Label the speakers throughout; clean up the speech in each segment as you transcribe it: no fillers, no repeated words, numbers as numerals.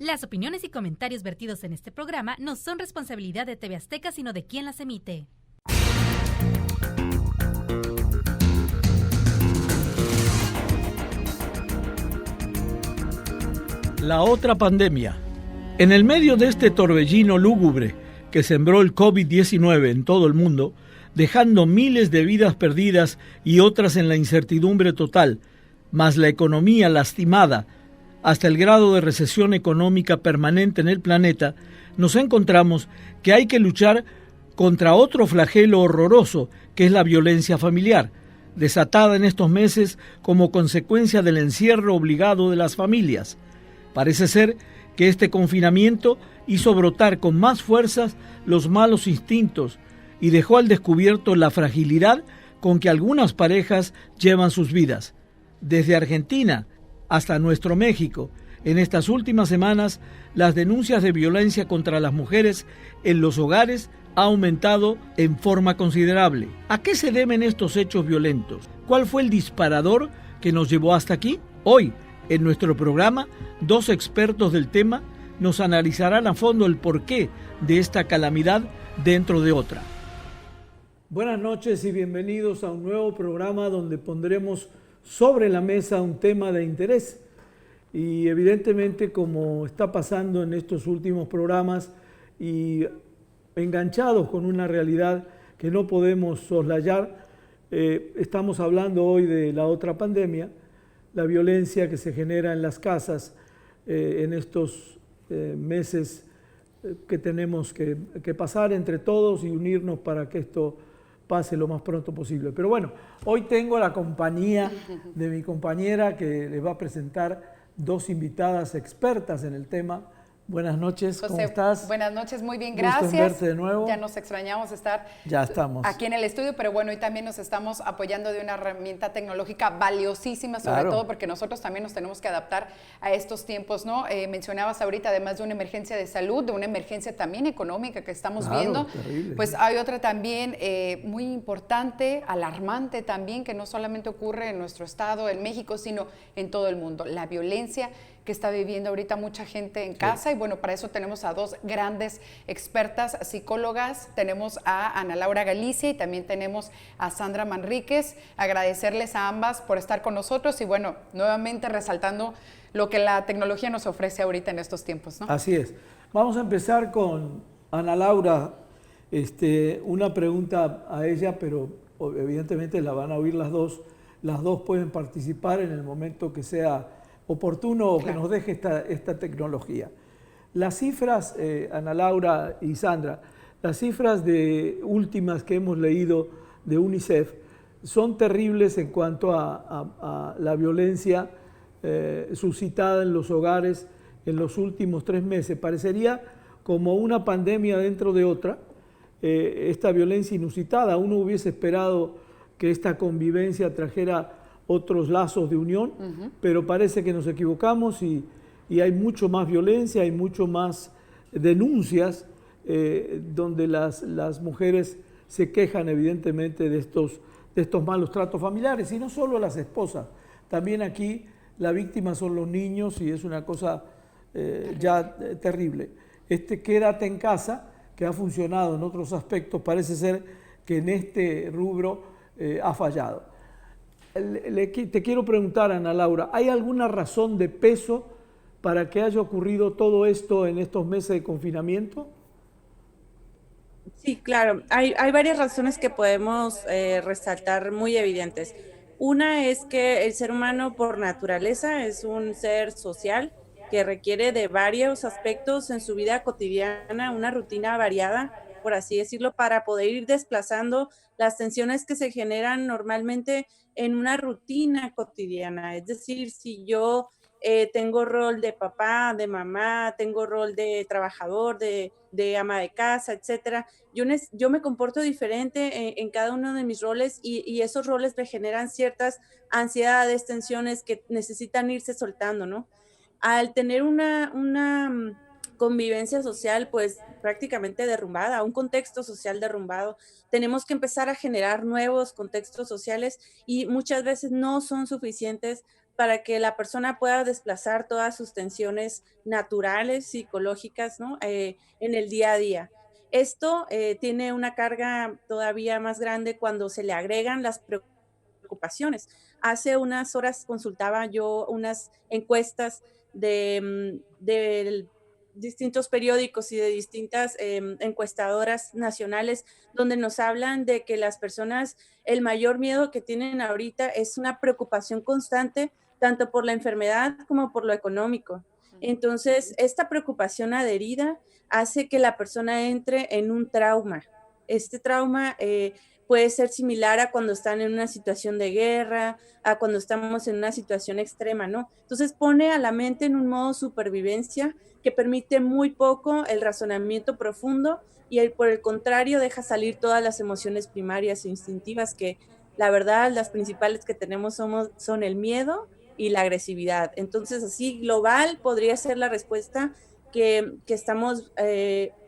Speaker 1: Las opiniones y comentarios vertidos en este programa no son responsabilidad de TV Azteca, sino de quien las emite.
Speaker 2: La otra pandemia. En el medio de este torbellino lúgubre que sembró el COVID-19 en todo el mundo, dejando miles de vidas perdidas y otras en la incertidumbre total, más la economía lastimada, hasta el grado de recesión económica permanente en el planeta, nos encontramos que hay que luchar contra otro flagelo horroroso, que es la violencia familiar, desatada en estos meses como consecuencia del encierro obligado de las familias. Parece ser que este confinamiento hizo brotar con más fuerzas los malos instintos y dejó al descubierto la fragilidad con que algunas parejas llevan sus vidas. Desde Argentina hasta nuestro México, en estas últimas semanas, las denuncias de violencia contra las mujeres en los hogares ha aumentado en forma considerable. ¿A qué se deben estos hechos violentos? ¿Cuál fue el disparador que nos llevó hasta aquí? Hoy, en nuestro programa, dos expertos del tema nos analizarán a fondo el porqué de esta calamidad dentro de otra. Buenas noches y bienvenidos a un nuevo programa donde pondremos sobre la mesa un tema de interés. Y evidentemente, como está pasando en estos últimos programas y enganchados con una realidad que no podemos soslayar, estamos hablando hoy de la otra pandemia, la violencia que se genera en las casas en estos meses que tenemos que pasar entre todos y unirnos para que esto pase lo más pronto posible. Pero bueno, hoy tengo la compañía de mi compañera que les va a presentar dos invitadas expertas en el tema. Buenas noches,
Speaker 3: José,
Speaker 2: ¿cómo estás?
Speaker 3: Buenas noches, muy bien,
Speaker 2: Gusto
Speaker 3: gracias.
Speaker 2: en verte de nuevo.
Speaker 3: Ya nos extrañamos estar
Speaker 2: ya estamos
Speaker 3: aquí en el estudio, pero bueno, y también nos estamos apoyando de una herramienta tecnológica valiosísima, sobre todo porque nosotros también nos tenemos que adaptar a estos tiempos, ¿no? Mencionabas ahorita, además de una emergencia de salud, de una emergencia también económica que estamos viendo,
Speaker 2: terrible.
Speaker 3: Pues hay otra también muy importante, alarmante también, que no solamente ocurre en nuestro estado, en México, sino en todo el mundo, la violencia que está viviendo ahorita mucha gente en casa. Y bueno, para eso tenemos a dos grandes expertas psicólogas. Tenemos a Ana Laura Galicia y también tenemos a Sandra Manríquez. Agradecerles a ambas por estar con nosotros y bueno, nuevamente resaltando lo que la tecnología nos ofrece ahorita en estos tiempos, ¿no?
Speaker 2: Así es. Vamos a empezar con Ana Laura. Una pregunta a ella, pero evidentemente la van a oír las dos. Las dos pueden participar en el momento que sea oportuno o que nos deje esta tecnología. Las cifras, Ana Laura y Sandra, las cifras últimas que hemos leído de UNICEF son terribles en cuanto a la violencia suscitada en los hogares en los últimos 3 meses. Parecería como una pandemia dentro de otra, esta violencia inusitada. Uno hubiese esperado que esta convivencia trajera otros lazos de unión, pero parece que nos equivocamos y hay mucho más violencia, hay mucho más denuncias donde las mujeres se quejan evidentemente de estos malos tratos familiares, y no solo las esposas, también aquí la víctima son los niños y es una cosa ya terrible. Quédate en casa, que ha funcionado en otros aspectos, parece ser que en este rubro ha fallado. Te quiero preguntar, Ana Laura, ¿hay alguna razón de peso para que haya ocurrido todo esto en estos meses de confinamiento?
Speaker 4: Sí, claro. Hay varias razones que podemos resaltar muy evidentes. Una es que el ser humano por naturaleza es un ser social que requiere de varios aspectos en su vida cotidiana, una rutina variada, por así decirlo, para poder ir desplazando las tensiones que se generan normalmente en una rutina cotidiana. Es decir, si yo tengo rol de papá, de mamá, tengo rol de trabajador, de ama de casa, etcétera, yo me comporto diferente en cada uno de mis roles y esos roles me generan ciertas ansiedades, tensiones que necesitan irse soltando, ¿no? Al tener una convivencia social pues prácticamente derrumbada, un contexto social derrumbado, tenemos que empezar a generar nuevos contextos sociales y muchas veces no son suficientes para que la persona pueda desplazar todas sus tensiones naturales, psicológicas, ¿no? En el día a día. Esto tiene una carga todavía más grande cuando se le agregan las preocupaciones. Hace unas horas consultaba yo unas encuestas de distintos periódicos y de distintas encuestadoras nacionales, donde nos hablan de que las personas, el mayor miedo que tienen ahorita es una preocupación constante, tanto por la enfermedad como por lo económico. Entonces, esta preocupación adherida hace que la persona entre en un trauma. Este trauma puede ser similar a cuando están en una situación de guerra, a cuando estamos en una situación extrema, ¿no? Entonces pone a la mente en un modo supervivencia que permite muy poco el razonamiento profundo y por el contrario deja salir todas las emociones primarias e instintivas que la verdad las principales que tenemos son el miedo y la agresividad. Entonces así global podría ser la respuesta que estamos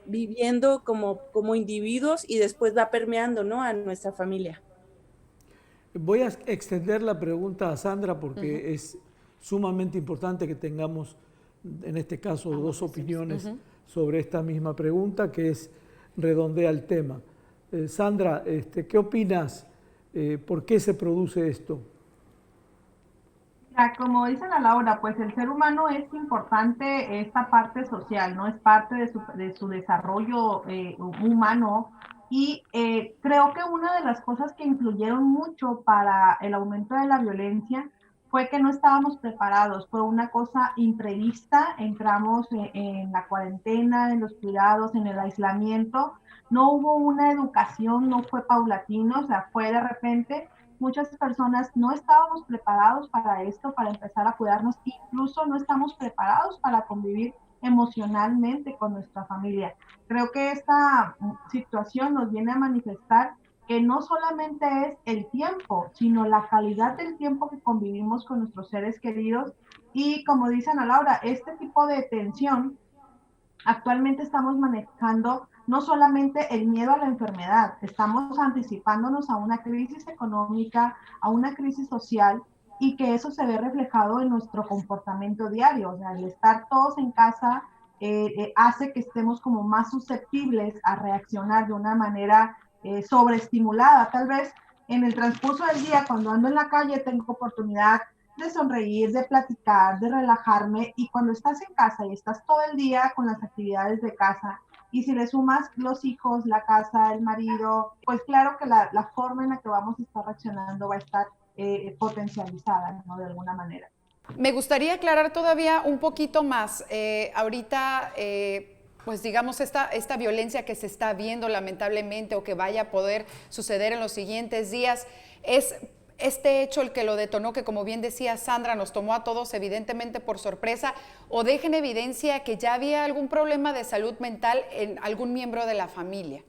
Speaker 4: viviendo como individuos y después va permeando, ¿no?, a nuestra familia.
Speaker 2: Voy a extender la pregunta a Sandra porque es sumamente importante que tengamos, en este caso, dos opiniones sobre esta misma pregunta, que es redondea el tema. Sandra, ¿qué opinas? ¿Por qué se produce esto?
Speaker 5: Como dice Ana Laura, pues el ser humano es importante esta parte social, ¿no? Es parte de su desarrollo humano y creo que una de las cosas que influyeron mucho para el aumento de la violencia fue que no estábamos preparados, fue una cosa imprevista, entramos en la cuarentena, en los cuidados, en el aislamiento, no hubo una educación, no fue paulatino, o sea, fue de repente. Muchas personas no estábamos preparados para esto, para empezar a cuidarnos, incluso no estamos preparados para convivir emocionalmente con nuestra familia. Creo que esta situación nos viene a manifestar que no solamente es el tiempo, sino la calidad del tiempo que convivimos con nuestros seres queridos y, como dice Ana Laura, este tipo de tensión actualmente estamos manejando no solamente el miedo a la enfermedad, estamos anticipándonos a una crisis económica, a una crisis social y que eso se ve reflejado en nuestro comportamiento diario. O sea, el estar todos en casa hace que estemos como más susceptibles a reaccionar de una manera sobreestimulada. Tal vez en el transcurso del día, cuando ando en la calle, tengo oportunidad de sonreír, de platicar, de relajarme, y cuando estás en casa y estás todo el día con las actividades de casa, y si le sumas los hijos, la casa, el marido, pues claro que la forma en la que vamos a estar reaccionando va a estar potencializada, ¿no? De alguna manera.
Speaker 3: Me gustaría aclarar todavía un poquito más. Ahorita, pues digamos, esta violencia que se está viendo lamentablemente o que vaya a poder suceder en los siguientes días, es este hecho el que lo detonó, que como bien decía Sandra, nos tomó a todos evidentemente por sorpresa, o deja en evidencia que ya había algún problema de salud mental en algún miembro de la familia.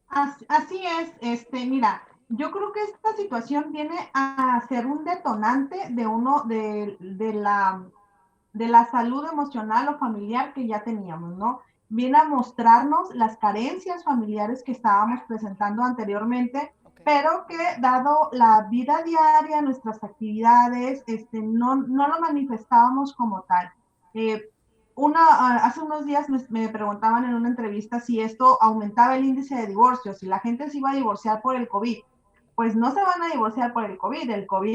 Speaker 5: Así es, mira, yo creo que esta situación viene a ser un detonante de la salud emocional o familiar que ya teníamos, ¿no? Viene a mostrarnos las carencias familiares que estábamos presentando anteriormente, pero que dado la vida diaria, nuestras actividades, no lo manifestábamos como tal. Hace unos días me preguntaban en una entrevista si esto aumentaba el índice de divorcios, si la gente se iba a divorciar por el COVID. Pues no se van a divorciar por el COVID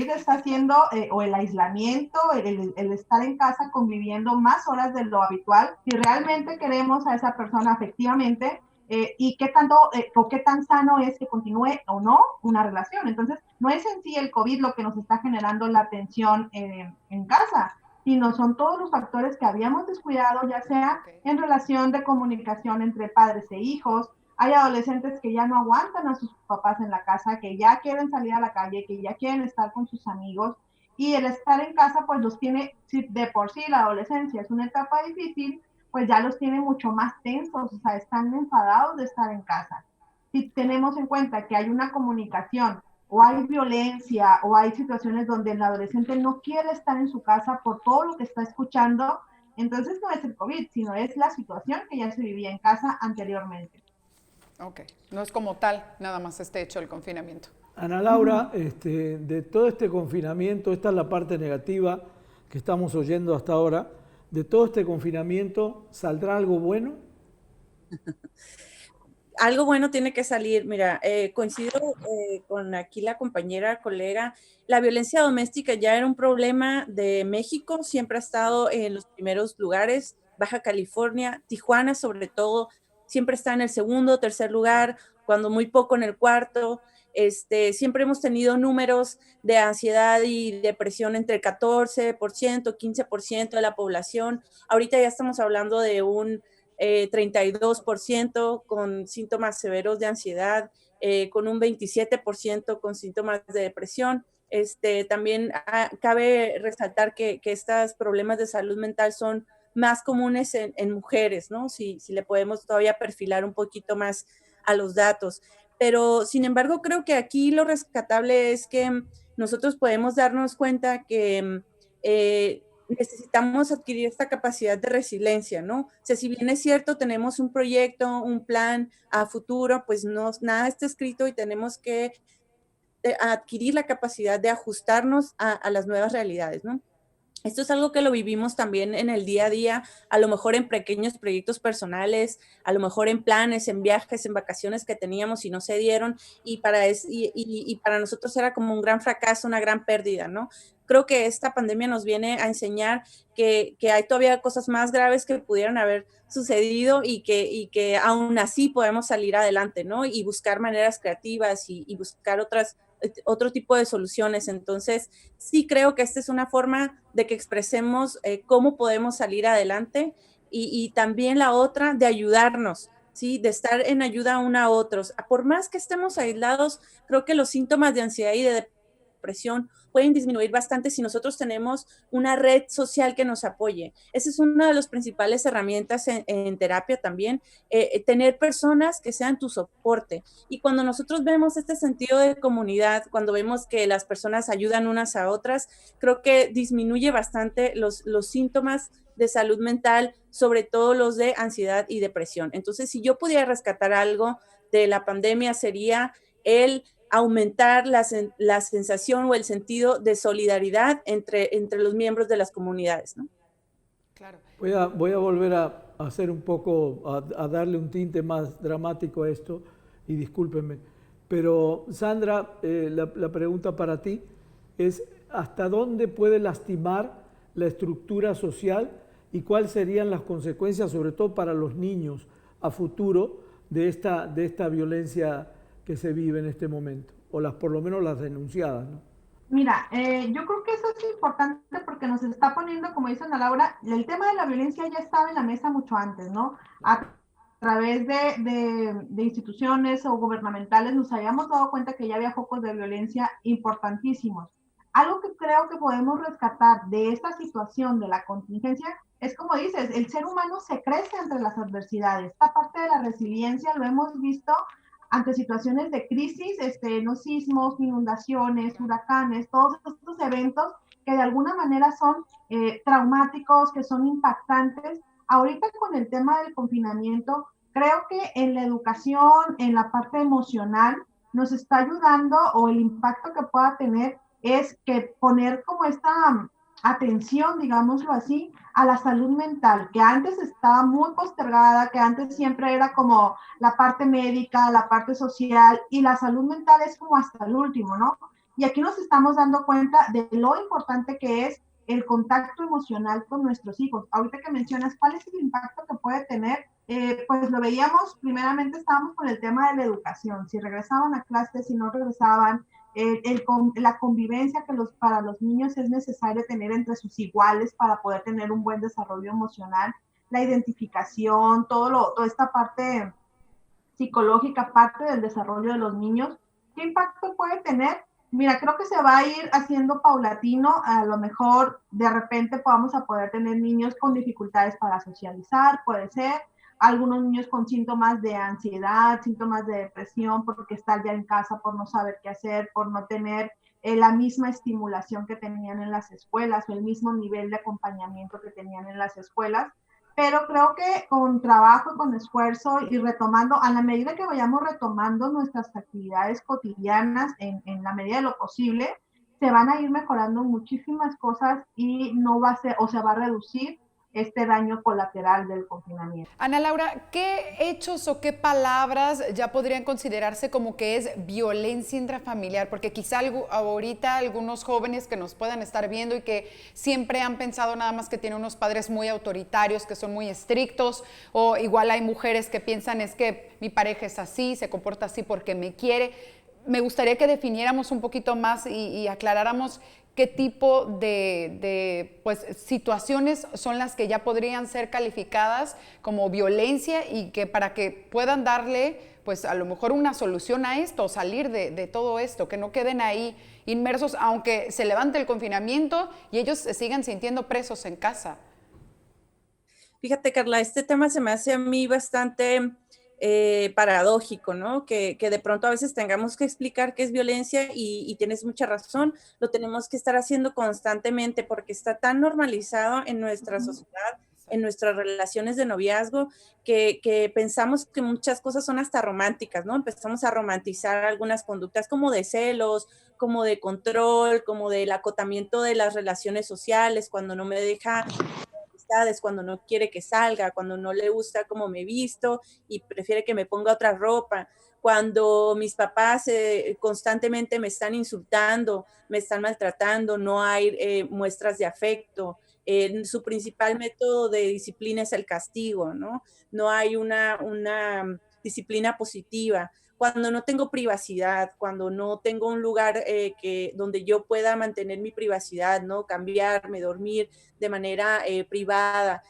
Speaker 5: está haciendo, o el aislamiento, el estar en casa conviviendo más horas de lo habitual, si realmente queremos a esa persona afectivamente, y qué tanto o qué tan sano es que continúe o no una relación. Entonces, no es en sí el COVID lo que nos está generando la tensión en casa, sino son todos los factores que habíamos descuidado, ya sea en relación de comunicación entre padres e hijos. Hay adolescentes que ya no aguantan a sus papás en la casa, que ya quieren salir a la calle, que ya quieren estar con sus amigos, y el estar en casa pues los tiene, si de por sí la adolescencia es una etapa difícil, pues ya los tiene mucho más tensos, o sea, están enfadados de estar en casa. Si tenemos en cuenta que hay una comunicación, o hay violencia, o hay situaciones donde el adolescente no quiere estar en su casa por todo lo que está escuchando, entonces no es el COVID, sino es la situación que ya se vivía en casa anteriormente.
Speaker 3: Ok, no es como tal nada más este hecho del confinamiento.
Speaker 2: Ana Laura, de todo este confinamiento, esta es la parte negativa que estamos oyendo hasta ahora, de todo este confinamiento, ¿saldrá algo bueno?
Speaker 4: Algo bueno tiene que salir. Mira, coincido con aquí la compañera, colega, la violencia doméstica ya era un problema de México, siempre ha estado en los primeros lugares, Baja California, Tijuana sobre todo, siempre está en el segundo, tercer lugar, cuando muy poco en el cuarto. Siempre hemos tenido números de ansiedad y depresión entre el 14%, 15% de la población. Ahorita ya estamos hablando de un 32% con síntomas severos de ansiedad, con un 27% con síntomas de depresión. También cabe resaltar que estos problemas de salud mental son más comunes en mujeres, ¿no? Si le podemos todavía perfilar un poquito más a los datos. Pero, sin embargo, creo que aquí lo rescatable es que nosotros podemos darnos cuenta que necesitamos adquirir esta capacidad de resiliencia, ¿no? O sea, si bien es cierto, tenemos un proyecto, un plan a futuro, pues no, nada está escrito y tenemos que adquirir la capacidad de ajustarnos a las nuevas realidades, ¿no? Esto es algo que lo vivimos también en el día a día, a lo mejor en pequeños proyectos personales, a lo mejor en planes, en viajes, en vacaciones que teníamos y no se dieron, y para nosotros era como un gran fracaso, una gran pérdida, ¿no? Creo que esta pandemia nos viene a enseñar que hay todavía cosas más graves que pudieran haber sucedido y que aún así podemos salir adelante, ¿no? Y buscar maneras creativas y buscar otro tipo de soluciones. Entonces, sí creo que esta es una forma de que expresemos cómo podemos salir adelante y también la otra de ayudarnos, ¿sí? De estar en ayuda una a otros. Por más que estemos aislados, creo que los síntomas de ansiedad y de depresión pueden disminuir bastante si nosotros tenemos una red social que nos apoye. Esa es una de las principales herramientas en terapia también, tener personas que sean tu soporte. Y cuando nosotros vemos este sentido de comunidad, cuando vemos que las personas ayudan unas a otras, creo que disminuye bastante los síntomas de salud mental, sobre todo los de ansiedad y depresión. Entonces, si yo pudiera rescatar algo de la pandemia, sería el aumentar la sensación o el sentido de solidaridad entre los miembros de las comunidades, ¿no?
Speaker 3: Claro.
Speaker 2: Voy a volver a hacer un poco, a darle un tinte más dramático a esto, y discúlpenme. Pero, Sandra, la pregunta para ti es, ¿hasta dónde puede lastimar la estructura social y cuáles serían las consecuencias, sobre todo para los niños, a futuro de esta violencia que se vive en este momento, o por lo menos las denunciadas, ¿no?
Speaker 5: Mira, yo creo que eso es importante porque nos está poniendo, como dice Ana Laura, el tema de la violencia ya estaba en la mesa mucho antes, ¿no? A través de instituciones o gubernamentales nos habíamos dado cuenta que ya había focos de violencia importantísimos. Algo que creo que podemos rescatar de esta situación de la contingencia es, como dices, el ser humano se crece entre las adversidades. Esta parte de la resiliencia lo hemos visto ante situaciones de crisis, no sismos, inundaciones, huracanes, todos estos eventos que de alguna manera son traumáticos, que son impactantes. Ahorita con el tema del confinamiento, creo que en la educación, en la parte emocional, nos está ayudando, o el impacto que pueda tener es que poner como esta atención, digámoslo así, a la salud mental, que antes estaba muy postergada, que antes siempre era como la parte médica, la parte social, y la salud mental es como hasta el último, ¿no? Y aquí nos estamos dando cuenta de lo importante que es el contacto emocional con nuestros hijos. Ahorita que mencionas cuál es el impacto que puede tener, pues lo veíamos, primeramente estábamos con el tema de la educación, si regresaban a clases, si no regresaban, la convivencia que para los niños es necesario tener entre sus iguales para poder tener un buen desarrollo emocional, la identificación, toda esta parte psicológica, parte del desarrollo de los niños. ¿Qué impacto puede tener? Mira, creo que se va a ir haciendo paulatino, a lo mejor de repente podamos a poder tener niños con dificultades para socializar, puede ser, algunos niños con síntomas de ansiedad, síntomas de depresión, porque están ya en casa por no saber qué hacer, por no tener la misma estimulación que tenían en las escuelas o el mismo nivel de acompañamiento que tenían en las escuelas. pero creo que con trabajo y con esfuerzo y retomando, a la medida que vayamos retomando nuestras actividades cotidianas en la medida de lo posible, se van a ir mejorando muchísimas cosas y no va a ser, o se va a reducir este daño colateral del confinamiento.
Speaker 3: Ana Laura, ¿qué hechos o qué palabras ya podrían considerarse como que es violencia intrafamiliar? Porque quizá ahorita algunos jóvenes que nos puedan estar viendo y que siempre han pensado nada más que tienen unos padres muy autoritarios, que son muy estrictos, o igual hay mujeres que piensan es que mi pareja es así, se comporta así porque me quiere. Me gustaría que definiéramos un poquito más y aclaráramos qué tipo de pues, situaciones son las que ya podrían ser calificadas como violencia y que para que puedan darle pues a lo mejor una solución a esto, salir de todo esto, que no queden ahí inmersos aunque se levante el confinamiento y ellos se sigan sintiendo presos en casa.
Speaker 4: Fíjate, Carla, este tema se me hace a mí bastante paradójico, ¿no? Que de pronto a veces tengamos que explicar qué es violencia y tienes mucha razón, lo tenemos que estar haciendo constantemente porque está tan normalizado en nuestra sociedad, en nuestras relaciones de noviazgo, que pensamos que muchas cosas son hasta románticas, ¿no? Empezamos a romantizar algunas conductas como de celos, como de control, como del acotamiento de las relaciones sociales, cuando no me deja cuando no quiere que salga, cuando no le gusta cómo me visto y prefiere que me ponga otra ropa, cuando mis papás constantemente me están insultando, me están maltratando, no hay muestras de afecto. Su principal método de disciplina es el castigo, ¿no? No hay una disciplina positiva. Cuando no tengo privacidad, cuando no tengo un lugar donde yo pueda mantener mi privacidad, ¿no? Cambiarme, dormir de manera privada.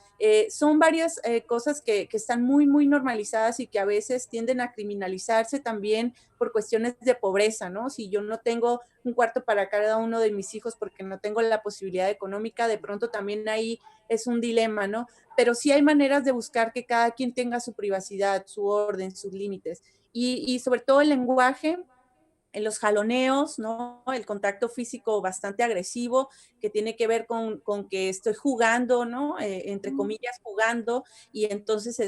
Speaker 4: Son varias cosas que están muy, muy normalizadas y que a veces tienden a criminalizarse también por cuestiones de pobreza, ¿no? Si yo no tengo un cuarto para cada uno de mis hijos porque no tengo la posibilidad económica, de pronto también ahí es un dilema, ¿no? Pero sí hay maneras de buscar que cada quien tenga su privacidad, su orden, sus límites. Y sobre todo el lenguaje, en los jaloneos, ¿no? El contacto físico bastante agresivo que tiene que ver con que estoy jugando, ¿no? Entre comillas, jugando, y entonces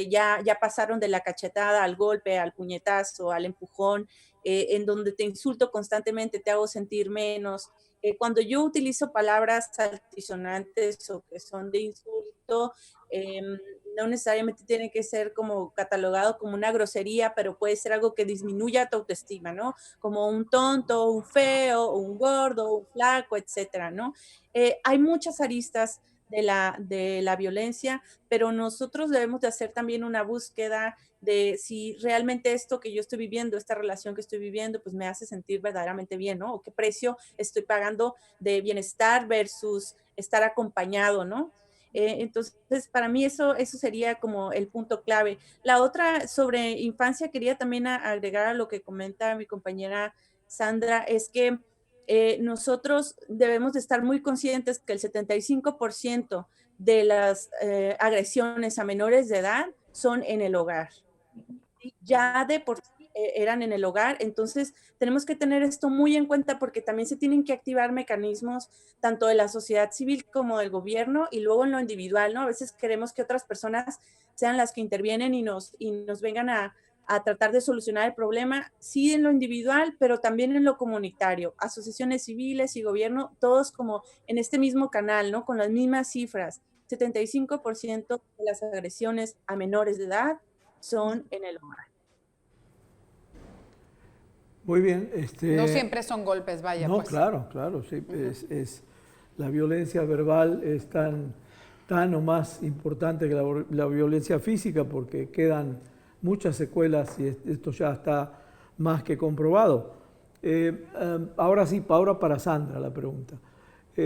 Speaker 4: ya pasaron de la cachetada al golpe, al puñetazo, al empujón, en donde te insulto constantemente, te hago sentir menos. Cuando yo utilizo palabras altisonantes o que son de insulto, no necesariamente tiene que ser como catalogado como una grosería, pero puede ser algo que disminuya tu autoestima, ¿no? Como un tonto, un feo, un gordo, un flaco, etcétera, ¿no? Hay muchas aristas de la violencia, pero nosotros debemos de hacer también una búsqueda de si realmente esto que yo estoy viviendo, esta relación que estoy viviendo, pues me hace sentir verdaderamente bien, ¿no? O qué precio estoy pagando de bienestar versus estar acompañado, ¿no? Entonces, para mí eso sería como el punto clave. La otra sobre infancia, quería también agregar a lo que comenta mi compañera Sandra, es que nosotros debemos de estar muy conscientes que el 75% de las agresiones a menores de edad son en el hogar. Ya de por sí eran en el hogar, entonces tenemos que tener esto muy en cuenta porque también se tienen que activar mecanismos tanto de la sociedad civil como del gobierno y luego en lo individual, ¿no? A veces queremos que otras personas sean las que intervienen y nos vengan a tratar de solucionar el problema, sí en lo individual, pero también en lo comunitario, asociaciones civiles y gobierno, todos como en este mismo canal, ¿no? Con las mismas cifras, 75% de las agresiones a menores de edad son en el hogar.
Speaker 2: Muy bien.
Speaker 3: No siempre son golpes, vaya.
Speaker 2: No,
Speaker 3: pues.
Speaker 2: claro, sí. La violencia verbal es tan o más importante que la violencia física porque quedan muchas secuelas y esto ya está más que comprobado. Ahora sí, ahora para Sandra la pregunta.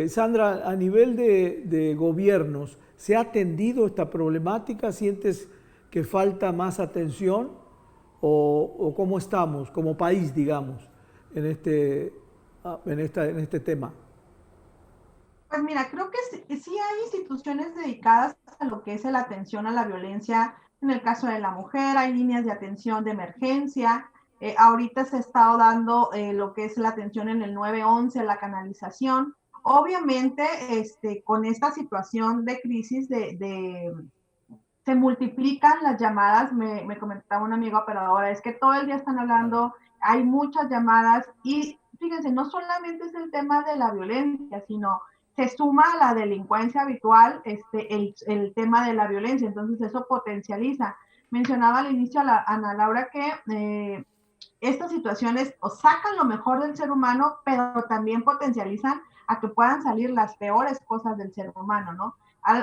Speaker 2: Sandra, a nivel de gobiernos, ¿se ha atendido esta problemática? ¿Sientes que falta más atención? ¿O cómo estamos como país, digamos, en este tema?
Speaker 5: Pues mira, creo que sí hay instituciones dedicadas a lo que es la atención a la violencia. En el caso de la mujer, hay líneas de atención de emergencia. Ahorita se ha estado dando lo que es la atención en el 911, la canalización. Obviamente, con esta situación de crisis se multiplican las llamadas, me comentaba un amigo operador, es que todo el día están hablando, hay muchas llamadas y fíjense, no solamente es el tema de la violencia, sino se suma a la delincuencia habitual el tema de la violencia, entonces eso potencializa. Mencionaba al inicio a Ana Laura que estas situaciones o sacan lo mejor del ser humano, pero también potencializan a que puedan salir las peores cosas del ser humano, ¿no?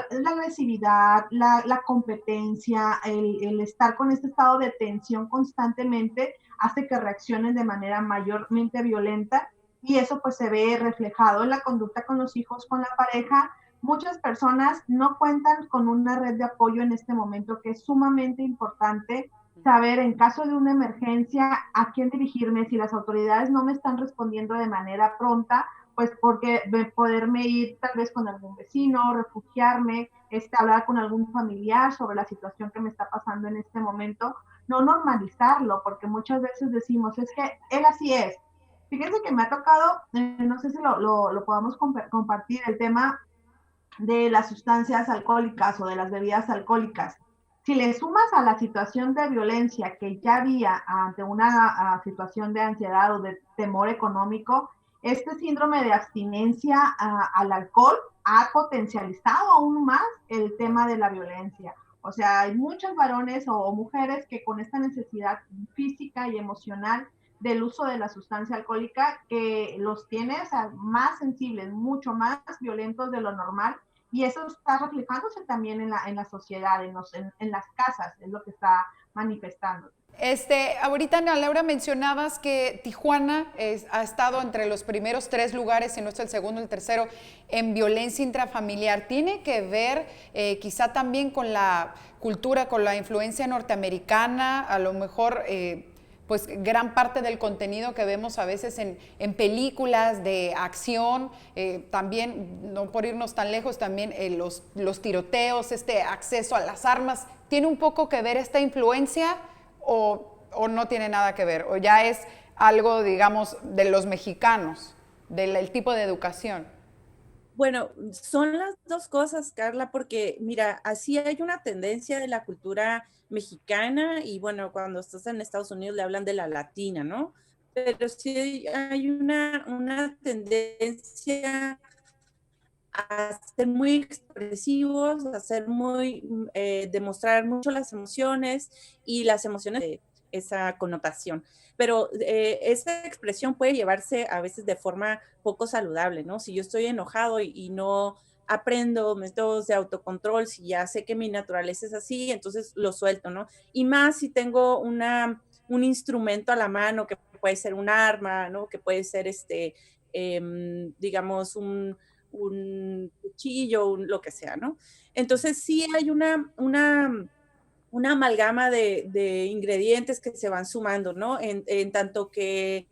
Speaker 5: La agresividad, la competencia, el estar con este estado de tensión constantemente hace que reaccionen de manera mayormente violenta y eso pues se ve reflejado en la conducta con los hijos, con la pareja. Muchas personas no cuentan con una red de apoyo en este momento que es sumamente importante saber en caso de una emergencia a quién dirigirme, si las autoridades no me están respondiendo de manera pronta, pues porque poderme ir tal vez con algún vecino, refugiarme, hablar con algún familiar sobre la situación que me está pasando en este momento, no normalizarlo, porque muchas veces decimos, es que él así es. Fíjense que me ha tocado, no sé si lo podamos compartir, el tema de las sustancias alcohólicas o de las bebidas alcohólicas. Si le sumas a la situación de violencia que ya había ante una situación de ansiedad o de temor económico, este síndrome de abstinencia al alcohol ha potencializado aún más el tema de la violencia. O sea, hay muchos varones o mujeres que con esta necesidad física y emocional del uso de la sustancia alcohólica que los tiene, o sea, más sensibles, mucho más violentos de lo normal, y eso está reflejándose también en la sociedad, en las casas, es lo que está manifestando.
Speaker 3: Ahorita, Ana Laura, mencionabas que Tijuana ha estado entre los primeros 3 lugares, si no es el segundo, el tercero, en violencia intrafamiliar. ¿Tiene que ver quizá también con la cultura, con la influencia norteamericana? A lo mejor pues gran parte del contenido que vemos a veces en películas de acción, también, no por irnos tan lejos, también los tiroteos, acceso a las armas, ¿tiene un poco que ver esta influencia o no tiene nada que ver? ¿O ya es algo, digamos, de los mexicanos, del tipo de educación?
Speaker 4: Bueno, son las dos cosas, Carla, porque mira, así hay una tendencia de la cultura mexicana y bueno, cuando estás en Estados Unidos le hablan de la latina, ¿no? Pero sí hay una tendencia a ser muy expresivos, a ser demostrar mucho las emociones y las emociones de esa connotación. Pero esa expresión puede llevarse a veces de forma poco saludable, ¿no? Si yo estoy enojado y no aprendo métodos de autocontrol, si ya sé que mi naturaleza es así, entonces lo suelto, ¿no? Y más si tengo un instrumento a la mano que puede ser un arma, ¿no? Que puede ser, digamos, un cuchillo, lo que sea, ¿no? Entonces sí hay una amalgama de ingredientes que se van sumando, ¿no? En tanto que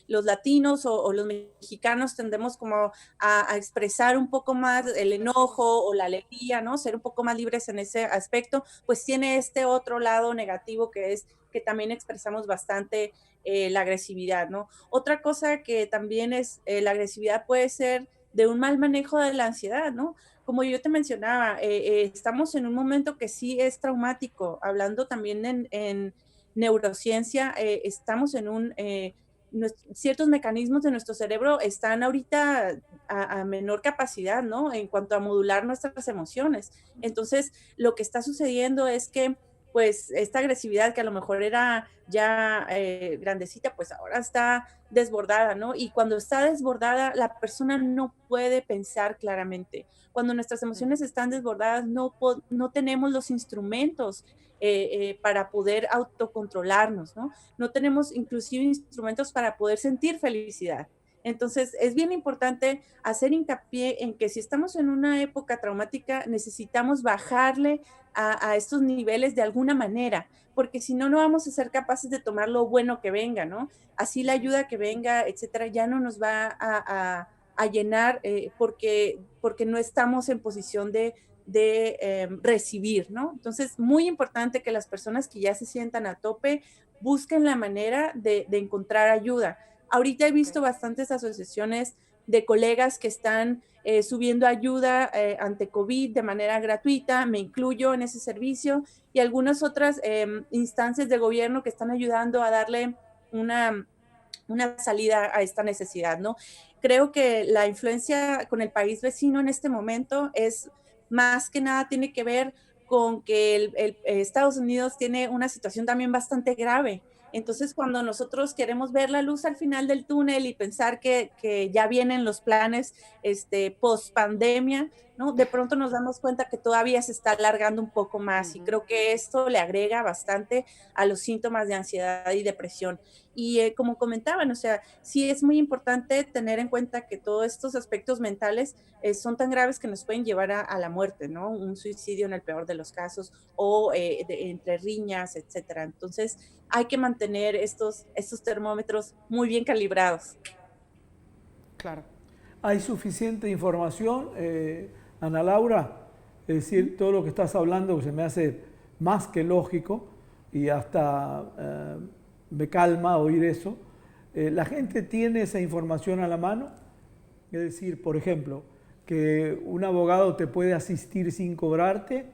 Speaker 4: los latinos o los mexicanos tendemos como a expresar un poco más el enojo o la alegría, ¿no? Ser un poco más libres en ese aspecto, pues tiene este otro lado negativo que es que también expresamos bastante la agresividad, ¿no? Otra cosa que también es, la agresividad puede ser de un mal manejo de la ansiedad, ¿no? Como yo te mencionaba, estamos en un momento que sí es traumático. Hablando también en neurociencia, estamos en ciertos mecanismos de nuestro cerebro están ahorita a menor capacidad, ¿no? En cuanto a modular nuestras emociones. Entonces, lo que está sucediendo es que pues esta agresividad que a lo mejor era ya grandecita, pues ahora está desbordada, ¿no? Y cuando está desbordada, la persona no puede pensar claramente. Cuando nuestras emociones están desbordadas, no tenemos los instrumentos para poder autocontrolarnos, ¿no? No tenemos inclusive instrumentos para poder sentir felicidad. Entonces, es bien importante hacer hincapié en que si estamos en una época traumática, necesitamos bajarle a estos niveles de alguna manera, porque si no, no vamos a ser capaces de tomar lo bueno que venga, ¿no? Así la ayuda que venga, etcétera, ya no nos va a llenar porque no estamos en posición de recibir, ¿no? Entonces, muy importante que las personas que ya se sientan a tope busquen la manera de encontrar ayuda. Ahorita he visto bastantes asociaciones de colegas que están subiendo ayuda ante COVID de manera gratuita, me incluyo en ese servicio, y algunas otras instancias de gobierno que están ayudando a darle una salida a esta necesidad, ¿no? Creo que la influencia con el país vecino en este momento es más que nada, tiene que ver con que Estados Unidos tiene una situación también bastante grave. Entonces, cuando nosotros queremos ver la luz al final del túnel y pensar que ya vienen los planes post pandemia, ¿no? De pronto nos damos cuenta que todavía se está alargando un poco más, y creo que esto le agrega bastante a los síntomas de ansiedad y depresión. Y como comentaban, o sea, sí es muy importante tener en cuenta que todos estos aspectos mentales son tan graves que nos pueden llevar a la muerte, ¿no? Un suicidio en el peor de los casos, o entre riñas, etcétera. Entonces, hay que mantener estos termómetros muy bien calibrados.
Speaker 3: Claro.
Speaker 2: ¿Hay suficiente información, Ana Laura? Es decir, todo lo que estás hablando se me hace más que lógico, y hasta me calma oír eso. ¿La gente tiene esa información a la mano? Es decir, por ejemplo, que un abogado te puede asistir sin cobrarte,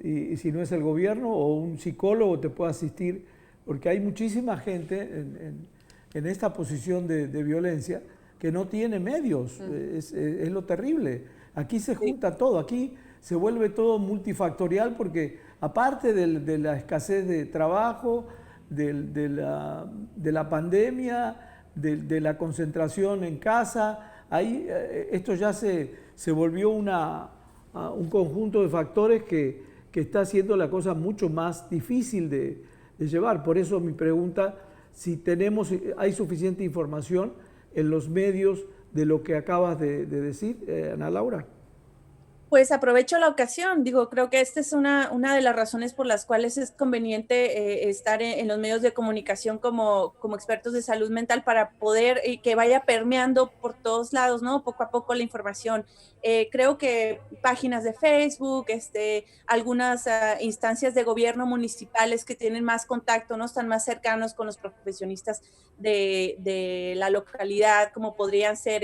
Speaker 2: y si no es el gobierno, o un psicólogo te puede asistir, porque hay muchísima gente en esta posición de violencia que no tiene medios. Es lo terrible. Aquí se junta todo, aquí se vuelve todo multifactorial, porque aparte de la escasez de trabajo, de la pandemia, de la concentración en casa, ahí, esto ya se volvió un conjunto de factores que está haciendo la cosa mucho más difícil de llevar. Por eso mi pregunta, si hay suficiente información en los medios de lo que acabas de decir, Ana Laura.
Speaker 4: Pues aprovecho la ocasión, creo que esta es una de las razones por las cuales es conveniente estar en los medios de comunicación como expertos de salud mental, para poder que vaya permeando por todos lados, ¿no? Poco a poco la información. Creo que páginas de Facebook, algunas instancias de gobierno municipales que tienen más contacto, ¿no? Están más cercanos con los profesionistas de la localidad, como podrían ser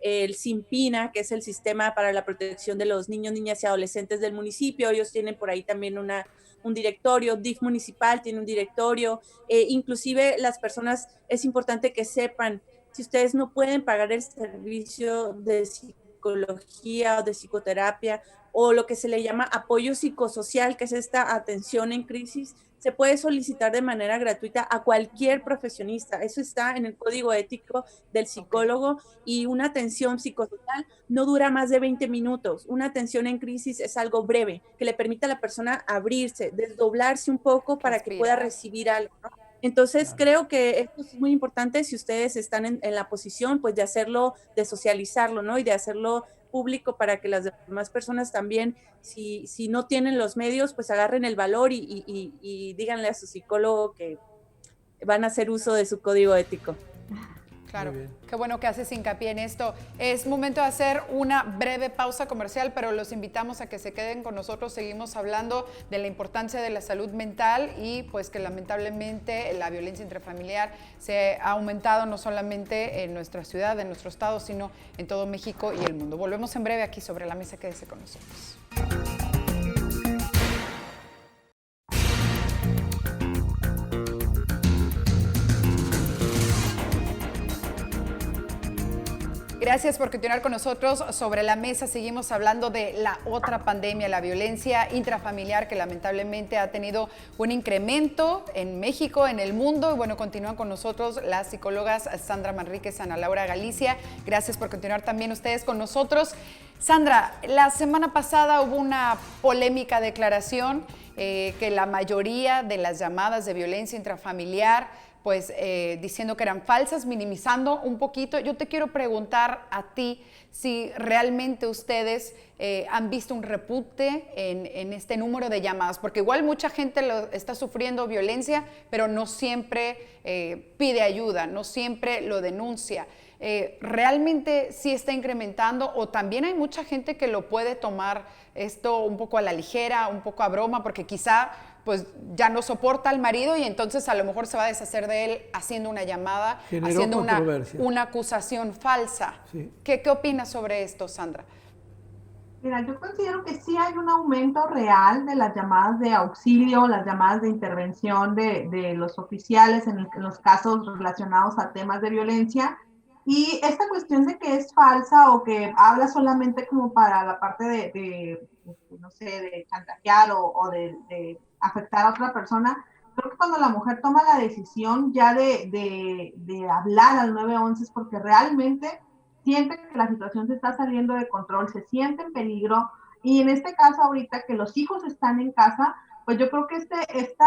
Speaker 4: el SINPINA, que es el Sistema para la Protección de los Niños, Niñas y Adolescentes del municipio. Ellos tienen por ahí también un directorio. DIF municipal tiene un directorio. Inclusive las personas, es importante que sepan, si ustedes no pueden pagar el servicio de psicología o de psicoterapia, o lo que se le llama apoyo psicosocial, que es esta atención en crisis, se puede solicitar de manera gratuita a cualquier profesionista. Eso está en el código ético del psicólogo. Y una atención psicosocial no dura más de 20 minutos. Una atención en crisis es algo breve, que le permite a la persona abrirse, desdoblarse un poco para que pueda recibir algo, ¿no? Entonces, creo que esto es muy importante, si ustedes están en la posición, pues de hacerlo, de socializarlo, ¿no? Y de hacerlo público, para que las demás personas también, si no tienen los medios, pues agarren el valor y díganle a su psicólogo que van a hacer uso de su código ético.
Speaker 3: Claro, qué bueno que haces hincapié en esto. Es momento de hacer una breve pausa comercial, pero los invitamos a que se queden con nosotros. Seguimos hablando de la importancia de la salud mental, y pues que lamentablemente la violencia intrafamiliar se ha aumentado no solamente en nuestra ciudad, en nuestro estado, sino en todo México y el mundo. Volvemos en breve aquí sobre la mesa. Quédese con nosotros. Gracias por continuar con nosotros. Sobre la mesa seguimos hablando de la otra pandemia, la violencia intrafamiliar, que lamentablemente ha tenido un incremento en México, en el mundo. Y bueno, continúan con nosotros las psicólogas Sandra Manríquez, Ana Laura Galicia. Gracias por continuar también ustedes con nosotros. Sandra, la semana pasada hubo una polémica declaración que la mayoría de las llamadas de violencia intrafamiliar, pues diciendo que eran falsas, minimizando un poquito. Yo te quiero preguntar a ti si realmente ustedes han visto un repunte en este número de llamadas, porque igual mucha gente está sufriendo violencia, pero no siempre pide ayuda, no siempre lo denuncia. ¿Realmente sí está incrementando, o también hay mucha gente que lo puede tomar esto un poco a la ligera, un poco a broma, porque quizá pues ya no soporta al marido y entonces a lo mejor se va a deshacer de él haciendo una llamada,
Speaker 2: Generó
Speaker 3: haciendo
Speaker 2: controversia.
Speaker 3: una acusación falsa.
Speaker 2: Sí.
Speaker 3: ¿Qué opinas sobre esto, Sandra?
Speaker 5: Mira, yo considero que sí hay un aumento real de las llamadas de auxilio, las llamadas de intervención de los oficiales en los casos relacionados a temas de violencia. Y esta cuestión de que es falsa o que habla solamente como para la parte no sé, de chantajear o de afectar a otra persona, creo que cuando la mujer toma la decisión ya de hablar al 911 es porque realmente siente que la situación se está saliendo de control, se siente en peligro, y en este caso ahorita que los hijos están en casa, pues yo creo que esta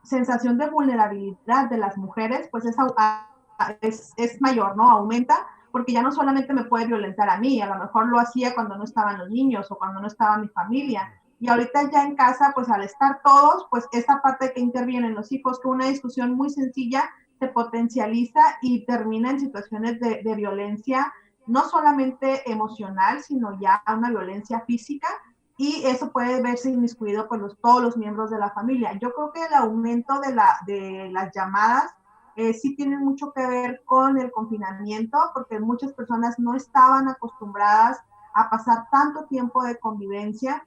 Speaker 5: sensación de vulnerabilidad de las mujeres, pues es mayor, ¿no? Aumenta, porque ya no solamente me puede violentar a mí, a lo mejor lo hacía cuando no estaban los niños o cuando no estaba mi familia, y ahorita ya en casa, pues al estar todos, pues esta parte que intervienen los hijos, que una discusión muy sencilla se potencializa y termina en situaciones de violencia, no solamente emocional, sino ya una violencia física, y eso puede verse inmiscuido por todos los miembros de la familia. Yo creo que el aumento de las llamadas sí tienen mucho que ver con el confinamiento, porque muchas personas no estaban acostumbradas a pasar tanto tiempo de convivencia.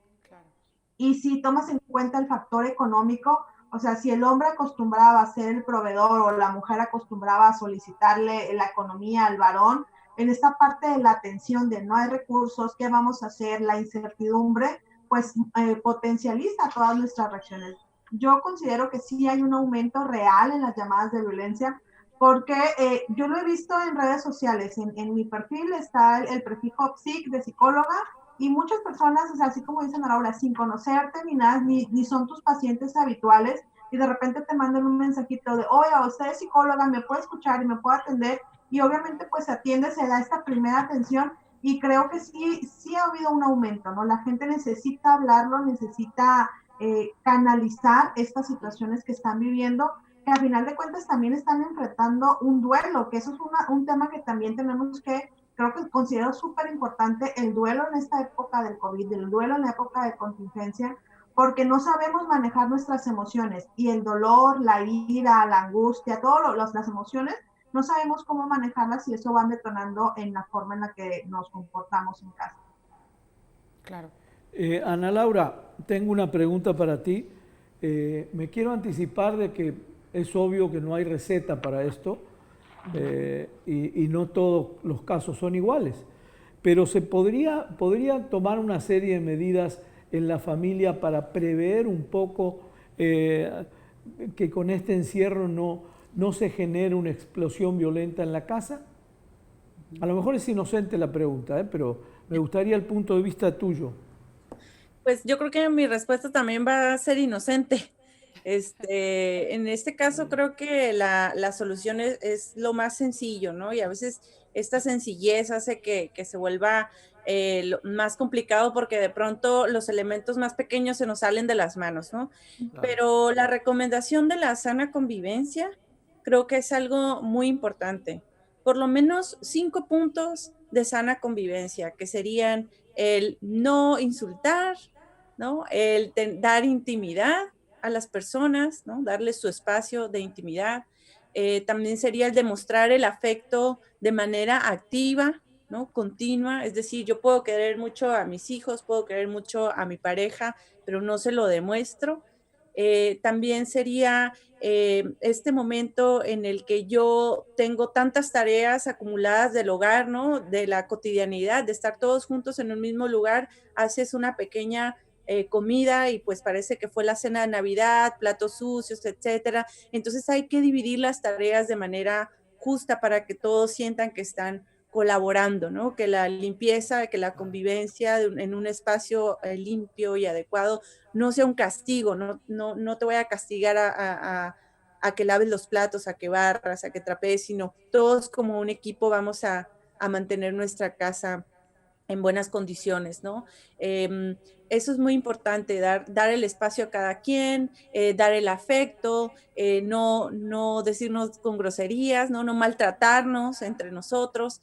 Speaker 5: Y si tomas en cuenta el factor económico, o sea, si el hombre acostumbraba a ser el proveedor o la mujer acostumbraba a solicitarle la economía al varón, en esta parte de la atención de no hay recursos, ¿qué vamos a hacer? La incertidumbre, pues potencializa todas nuestras reacciones. Yo considero que sí hay un aumento real en las llamadas de violencia, porque yo lo he visto en redes sociales. En mi perfil está el prefijo psic de psicóloga, y muchas personas, o sea, así como dicen ahora, sin conocerte ni nada, ni son tus pacientes habituales, y de repente te mandan un mensajito de, oye, usted es psicóloga, me puede escuchar y me puede atender, y obviamente pues se atiende, se da esta primera atención, y creo que sí ha habido un aumento, ¿no? La gente necesita hablarlo, necesita canalizar estas situaciones que están viviendo, que al final de cuentas también están enfrentando un duelo, que eso es un tema que también tenemos que, creo que considero súper importante el duelo en esta época del COVID, el duelo en la época de contingencia, porque no sabemos manejar nuestras emociones, y el dolor, la ira, la angustia, todas las emociones, no sabemos cómo manejarlas, y eso va detonando en la forma en la que nos comportamos en casa.
Speaker 3: Claro.
Speaker 2: Ana Laura, tengo una pregunta para ti. Me quiero anticipar de que es obvio que no hay receta para esto, y no todos los casos son iguales, pero se podría tomar una serie de medidas en la familia para prever un poco que con este encierro no se genere una explosión violenta en la casa. A lo mejor es inocente la pregunta, pero me gustaría el punto de vista tuyo.
Speaker 4: Pues yo creo que mi respuesta también va a ser inocente. En este caso creo que la solución es lo más sencillo, ¿no? Y a veces esta sencillez hace que se vuelva más complicado, porque de pronto los elementos más pequeños se nos salen de las manos, ¿no?
Speaker 2: Claro.
Speaker 4: Pero la recomendación de la sana convivencia creo que es algo muy importante. Por lo menos 5 puntos de sana convivencia, que serían el no insultar, ¿no? El dar intimidad a las personas, ¿no? Darles su espacio de intimidad. También sería el demostrar el afecto de manera activa, ¿no? Continua. Es decir, yo puedo querer mucho a mis hijos, puedo querer mucho a mi pareja, pero no se lo demuestro. También sería este momento en el que yo tengo tantas tareas acumuladas del hogar, ¿no? De la cotidianidad, de estar todos juntos en un mismo lugar, haces una pequeña comida y pues parece que fue la cena de Navidad, platos sucios, etcétera. Entonces hay que dividir las tareas de manera justa para que todos sientan que están colaborando, ¿no? Que la limpieza, que la convivencia en un espacio limpio y adecuado no sea un castigo, no te voy a castigar a que laves los platos, a que barras, a que trapees, sino todos como un equipo vamos a mantener nuestra casa en buenas condiciones, ¿no? Eso es muy importante, dar el espacio a cada quien, dar el afecto, no decirnos con groserías, no maltratarnos entre nosotros.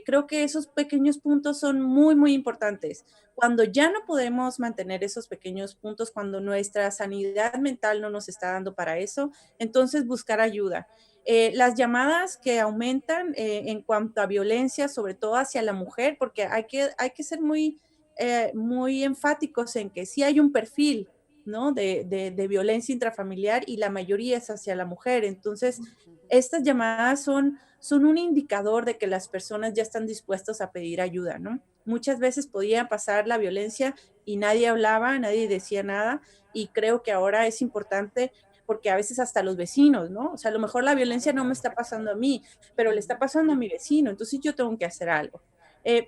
Speaker 4: Creo que esos pequeños puntos son muy, muy importantes. Cuando ya no podemos mantener esos pequeños puntos, cuando nuestra sanidad mental no nos está dando para eso, entonces buscar ayuda. Las llamadas que aumentan en cuanto a violencia, sobre todo hacia la mujer, porque hay que ser muy enfáticos en que sí hay un perfil, ¿no? De violencia intrafamiliar y la mayoría es hacia la mujer. Entonces, estas llamadas son un indicador de que las personas ya están dispuestas a pedir ayuda, ¿no? Muchas veces podía pasar la violencia y nadie hablaba, nadie decía nada, y creo que ahora es importante porque a veces hasta los vecinos, ¿no? O sea, a lo mejor la violencia no me está pasando a mí, pero le está pasando a mi vecino, entonces yo tengo que hacer algo.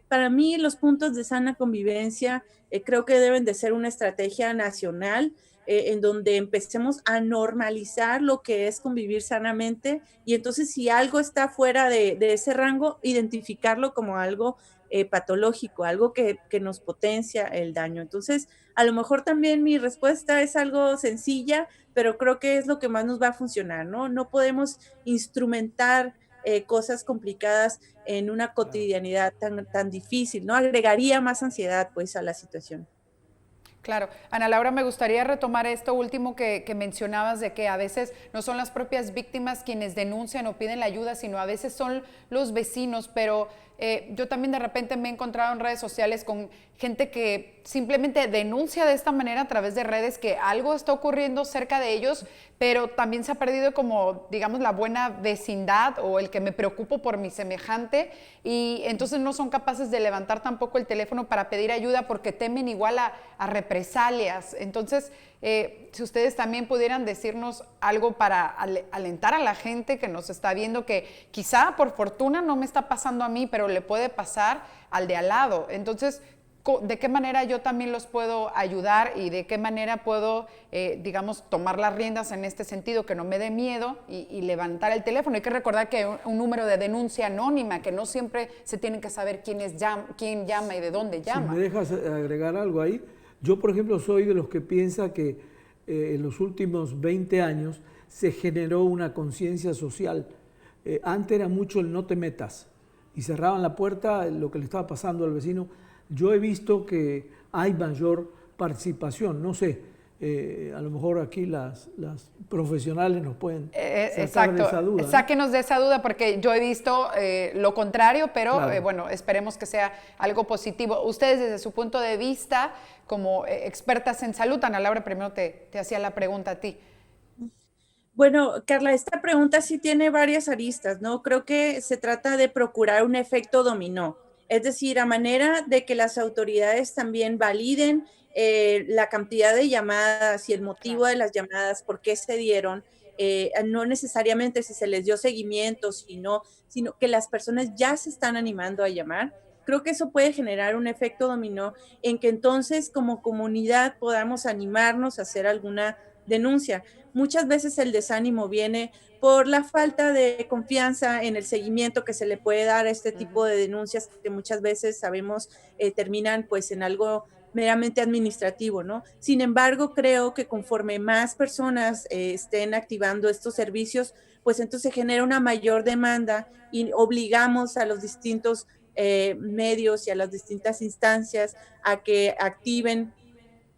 Speaker 4: Para mí, los puntos de sana convivencia creo que deben de ser una estrategia nacional en donde empecemos a normalizar lo que es convivir sanamente y entonces si algo está fuera de ese rango, identificarlo como algo patológico, algo que nos potencia el daño. Entonces, a lo mejor también mi respuesta es algo sencilla, pero creo que es lo que más nos va a funcionar, ¿no? No podemos instrumentar cosas complicadas en una cotidianidad tan difícil, ¿no? Agregaría más ansiedad, pues, a la situación.
Speaker 3: Claro. Ana Laura, me gustaría retomar esto último que mencionabas de que a veces no son las propias víctimas quienes denuncian o piden la ayuda, sino a veces son los vecinos, pero yo también de repente me he encontrado en redes sociales con gente que simplemente denuncia de esta manera a través de redes que algo está ocurriendo cerca de ellos, pero también se ha perdido como, digamos, la buena vecindad o el que me preocupo por mi semejante y entonces no son capaces de levantar tampoco el teléfono para pedir ayuda porque temen igual a represalias. Entonces, si ustedes también pudieran decirnos algo para alentar a la gente que nos está viendo, que quizá por fortuna no me está pasando a mí, pero le puede pasar al de al lado. Entonces, ¿de qué manera yo también los puedo ayudar y de qué manera puedo, digamos, tomar las riendas en este sentido, que no me dé miedo y levantar el teléfono? Hay que recordar que un número de denuncia anónima, que no siempre se tiene que saber quién llama y de dónde llama.
Speaker 2: Si me dejas agregar algo ahí, yo por ejemplo soy de los que piensa que en los últimos 20 años se generó una conciencia social. Antes era mucho el no te metas y cerraban la puerta, lo que le estaba pasando al vecino. Yo he visto que hay mayor participación, no sé, a lo mejor aquí las profesionales nos pueden sacar de esa duda.
Speaker 3: Sáquenos de esa duda porque yo he visto lo contrario, pero
Speaker 2: claro.
Speaker 3: bueno, esperemos que sea algo positivo. Ustedes desde su punto de vista, como expertas en salud, Ana Laura, primero te hacía la pregunta a ti.
Speaker 4: Bueno, Carla, esta pregunta sí tiene varias aristas, ¿no? Creo que se trata de procurar un efecto dominó, es decir, a manera de que las autoridades también validen la cantidad de llamadas y el motivo de las llamadas, por qué se dieron, no necesariamente si se les dio seguimiento, sino que las personas ya se están animando a llamar. Creo que eso puede generar un efecto dominó en que entonces como comunidad podamos animarnos a hacer alguna denuncia. Muchas veces el desánimo viene por la falta de confianza en el seguimiento que se le puede dar a este tipo de denuncias que muchas veces sabemos terminan pues en algo meramente administrativo, ¿no? Sin embargo, creo que conforme más personas estén activando estos servicios, pues entonces genera una mayor demanda y obligamos a los distintos medios y a las distintas instancias a que activen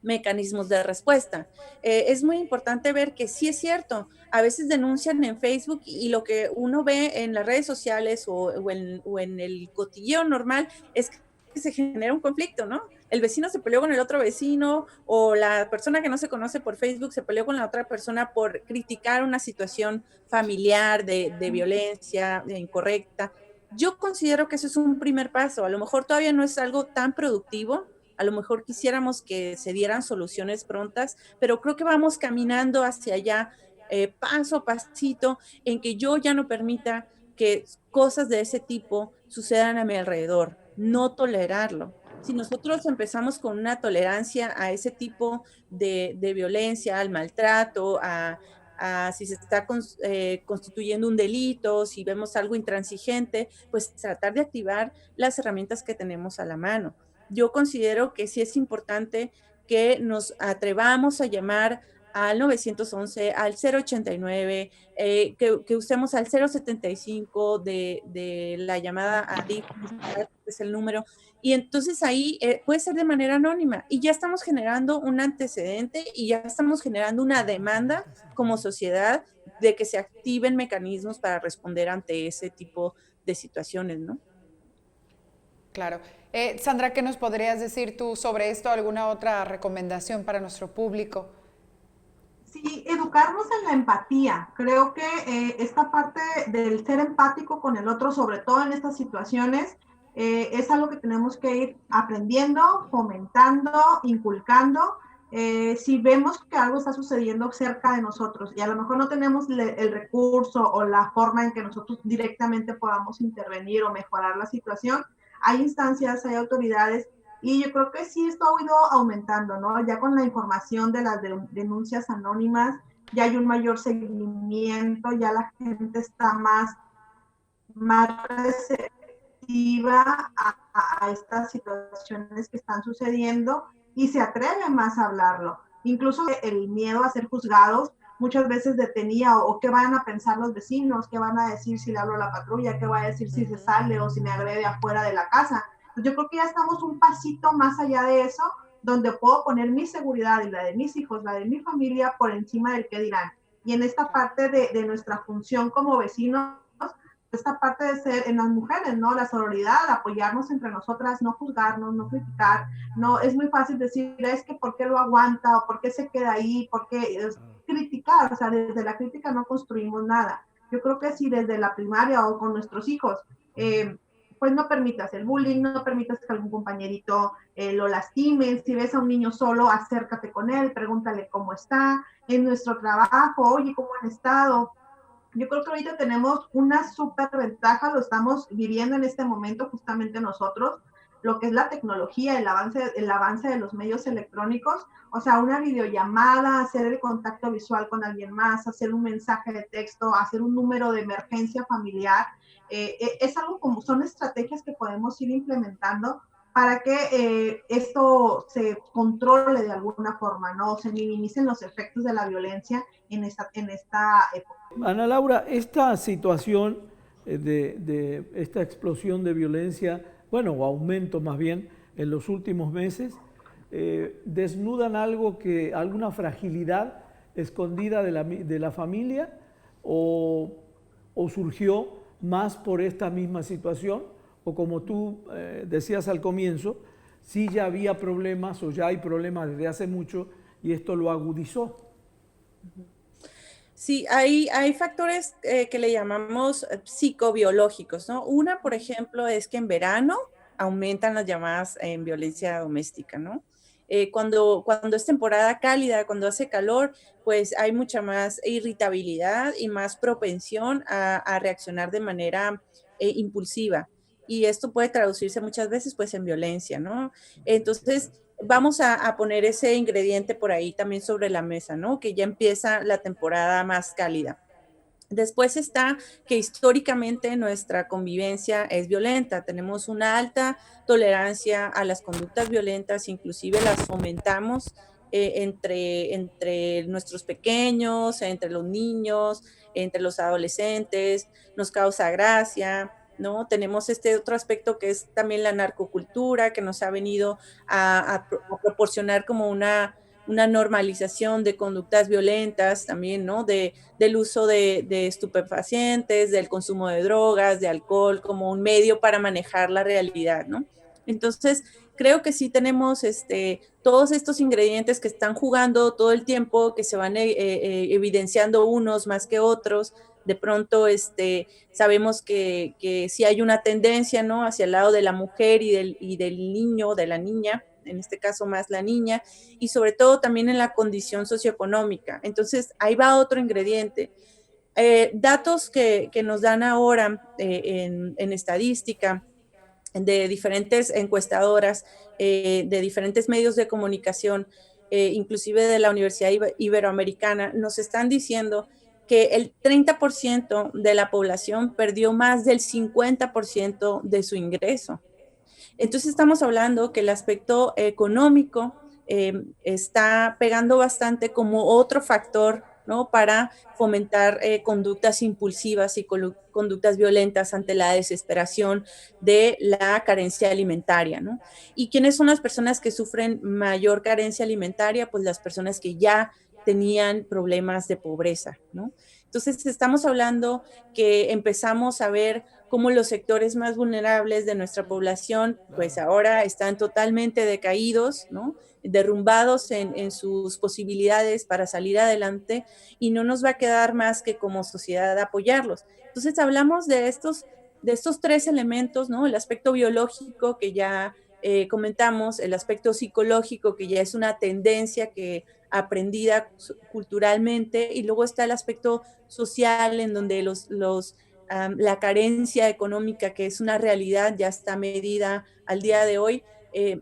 Speaker 4: mecanismos de respuesta. Es muy importante ver que sí es cierto, a veces denuncian en Facebook y lo que uno ve en las redes sociales o en el cotilleo normal es que se genera un conflicto, ¿no? El vecino se peleó con el otro vecino o la persona que no se conoce por Facebook se peleó con la otra persona por criticar una situación familiar de violencia de incorrecta. Yo considero que eso es un primer paso, a lo mejor todavía no es algo tan productivo, a lo mejor quisiéramos que se dieran soluciones prontas, pero creo que vamos caminando hacia allá, paso a pasito, en que yo ya no permita que cosas de ese tipo sucedan a mi alrededor, no tolerarlo. Si nosotros empezamos con una tolerancia a ese tipo de violencia, al maltrato, si se está constituyendo un delito, si vemos algo intransigente, pues tratar de activar las herramientas que tenemos a la mano. Yo considero que sí es importante que nos atrevamos a llamar al 911, al 089, que usemos al 075 de la llamada a DIF, que es el número, y entonces ahí puede ser de manera anónima y ya estamos generando un antecedente y ya estamos generando una demanda como sociedad de que se activen mecanismos para responder ante ese tipo de situaciones, ¿no?
Speaker 3: Claro. Sandra, ¿qué nos podrías decir tú sobre esto? ¿Alguna otra recomendación para nuestro público?
Speaker 5: Sí, educarnos en la empatía. Creo que esta parte del ser empático con el otro, sobre todo en estas situaciones, es algo que tenemos que ir aprendiendo, fomentando, inculcando. Si vemos que algo está sucediendo cerca de nosotros y a lo mejor no tenemos el recurso o la forma en que nosotros directamente podamos intervenir o mejorar la situación, hay instancias, hay autoridades. Y yo creo que sí, esto ha ido aumentando, ¿no? Ya con la información de las denuncias anónimas, ya hay un mayor seguimiento, ya la gente está más receptiva a estas situaciones que están sucediendo y se atreve más a hablarlo. Incluso el miedo a ser juzgados muchas veces detenía o qué van a pensar los vecinos, qué van a decir si le hablo a la patrulla, qué va a decir si se sale o si me agrede afuera de la casa. Yo creo que ya estamos un pasito más allá de eso, donde puedo poner mi seguridad y la de mis hijos, la de mi familia, por encima del qué dirán. Y en esta parte de nuestra función como vecinos, esta parte de ser en las mujeres, ¿no? La sororidad, apoyarnos entre nosotras, no juzgarnos, no criticar. No, es muy fácil decir, es que ¿por qué lo aguanta? ¿O por qué se queda ahí? ¿Por qué criticar? O sea, desde la crítica no construimos nada. Yo creo que si desde la primaria o con nuestros hijos, pues no permitas el bullying, no permitas que algún compañerito lo lastimen. Si ves a un niño solo, acércate con él, pregúntale cómo está. En nuestro trabajo, oye, ¿cómo han estado? Yo creo que ahorita tenemos una súper ventaja, lo estamos viviendo en este momento justamente nosotros, lo que es la tecnología, el avance de los medios electrónicos, o sea, una videollamada, hacer el contacto visual con alguien más, hacer un mensaje de texto, hacer un número de emergencia familiar, es algo como, son estrategias que podemos ir implementando para que esto se controle de alguna forma, ¿no? Se minimicen los efectos de la violencia en esta época.
Speaker 2: Ana Laura, esta situación de esta explosión de violencia, bueno, o aumento más bien en los últimos meses, desnudan alguna fragilidad escondida de la familia o surgió más por esta misma situación, o como tú decías al comienzo, sí ya había problemas o ya hay problemas desde hace mucho y esto lo agudizó.
Speaker 4: Sí, hay factores que le llamamos psicobiológicos, ¿no? Una, por ejemplo, es que en verano aumentan las llamadas en violencia doméstica, ¿no? Cuando es temporada cálida, cuando hace calor, pues hay mucha más irritabilidad y más propensión a reaccionar de manera impulsiva. Y esto puede traducirse muchas veces pues en violencia, ¿no? Entonces, vamos a poner ese ingrediente por ahí también sobre la mesa, ¿no? Que ya empieza la temporada más cálida. Después está que históricamente nuestra convivencia es violenta, tenemos una alta tolerancia a las conductas violentas, inclusive las fomentamos entre nuestros pequeños, entre los niños, entre los adolescentes, nos causa gracia, ¿no? Tenemos este otro aspecto que es también la narcocultura, que nos ha venido a proporcionar como una normalización de conductas violentas también, ¿no? Del uso de estupefacientes, del consumo de drogas, de alcohol, como un medio para manejar la realidad, ¿no? Entonces, creo que sí tenemos todos estos ingredientes que están jugando todo el tiempo, que se van evidenciando unos más que otros. De pronto sabemos que sí hay una tendencia, ¿no? Hacia el lado de la mujer y del niño, de la niña, en este caso más la niña, y sobre todo también en la condición socioeconómica. Entonces, ahí va otro ingrediente. Datos que nos dan ahora en estadística de diferentes encuestadoras, de diferentes medios de comunicación, inclusive de la Universidad Iberoamericana, nos están diciendo que el 30% de la población perdió más del 50% de su ingreso. Entonces estamos hablando que el aspecto económico está pegando bastante como otro factor, ¿no? Para fomentar conductas impulsivas y conductas violentas ante la desesperación de la carencia alimentaria, ¿no? ¿Y quiénes son las personas que sufren mayor carencia alimentaria? Pues las personas que ya tenían problemas de pobreza, ¿no? Entonces estamos hablando que empezamos a ver cómo los sectores más vulnerables de nuestra población, pues ahora están totalmente decaídos, ¿no? Derrumbados en sus posibilidades para salir adelante, y no nos va a quedar más que como sociedad apoyarlos. Entonces hablamos de estos 3 elementos, ¿no? El aspecto biológico que ya comentamos, el aspecto psicológico que ya es una tendencia que aprendida culturalmente, y luego está el aspecto social en donde la carencia económica, que es una realidad, ya está medida al día de hoy,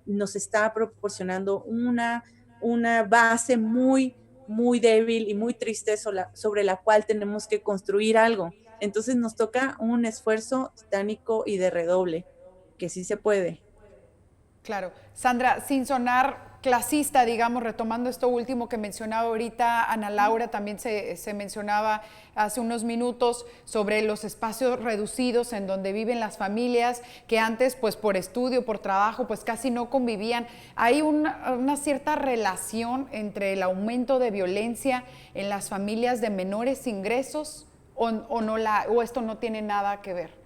Speaker 4: nos está proporcionando una base muy, muy débil y muy triste sobre la cual tenemos que construir algo. Entonces nos toca un esfuerzo titánico y de redoble, que sí se puede.
Speaker 3: Claro. Sandra, sin sonar clasista, digamos, retomando esto último que mencionaba ahorita Ana Laura, también se mencionaba hace unos minutos sobre los espacios reducidos en donde viven las familias que antes, pues por estudio, por trabajo, pues casi no convivían. ¿Hay una cierta relación entre el aumento de violencia en las familias de menores ingresos o esto no tiene nada que ver?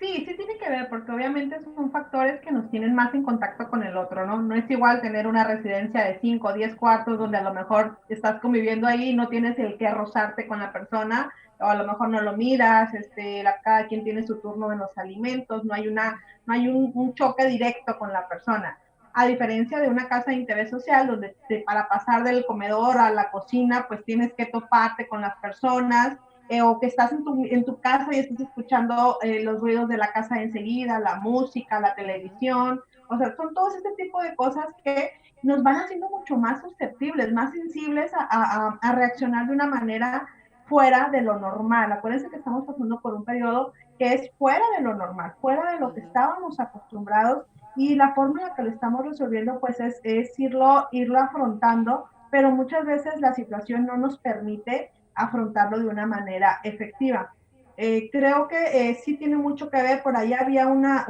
Speaker 5: Sí, sí tiene que ver, porque obviamente son factores que nos tienen más en contacto con el otro, ¿no? No es igual tener una residencia de 5 o 10 cuartos donde a lo mejor estás conviviendo ahí y no tienes el que rozarte con la persona, o a lo mejor no lo miras, cada quien tiene su turno en los alimentos, no hay un choque directo con la persona. A diferencia de una casa de interés social, donde para pasar del comedor a la cocina, pues tienes que toparte con las personas, o que estás en tu casa y estás escuchando los ruidos de la casa enseguida, la música, la televisión, o sea, son todos este tipo de cosas que nos van haciendo mucho más susceptibles, más sensibles a reaccionar de una manera fuera de lo normal. Acuérdense que estamos pasando por un periodo que es fuera de lo normal, fuera de lo que estábamos acostumbrados, y la forma en la que lo estamos resolviendo pues es irlo afrontando, pero muchas veces la situación no nos permite afrontarlo de una manera efectiva. Creo que sí tiene mucho que ver, por ahí había una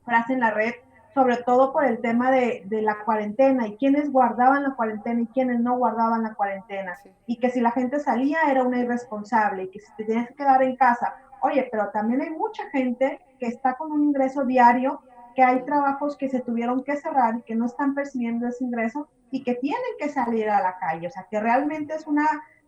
Speaker 5: frase en la red, sobre todo por el tema de la cuarentena y quiénes guardaban la cuarentena y quiénes no guardaban la cuarentena, sí. Y que si la gente salía era una irresponsable y que si te tenías que quedar en casa. Oye, pero también hay mucha gente que está con un ingreso diario, que hay trabajos que se tuvieron que cerrar y que no están percibiendo ese ingreso y que tienen que salir a la calle, o sea, que realmente es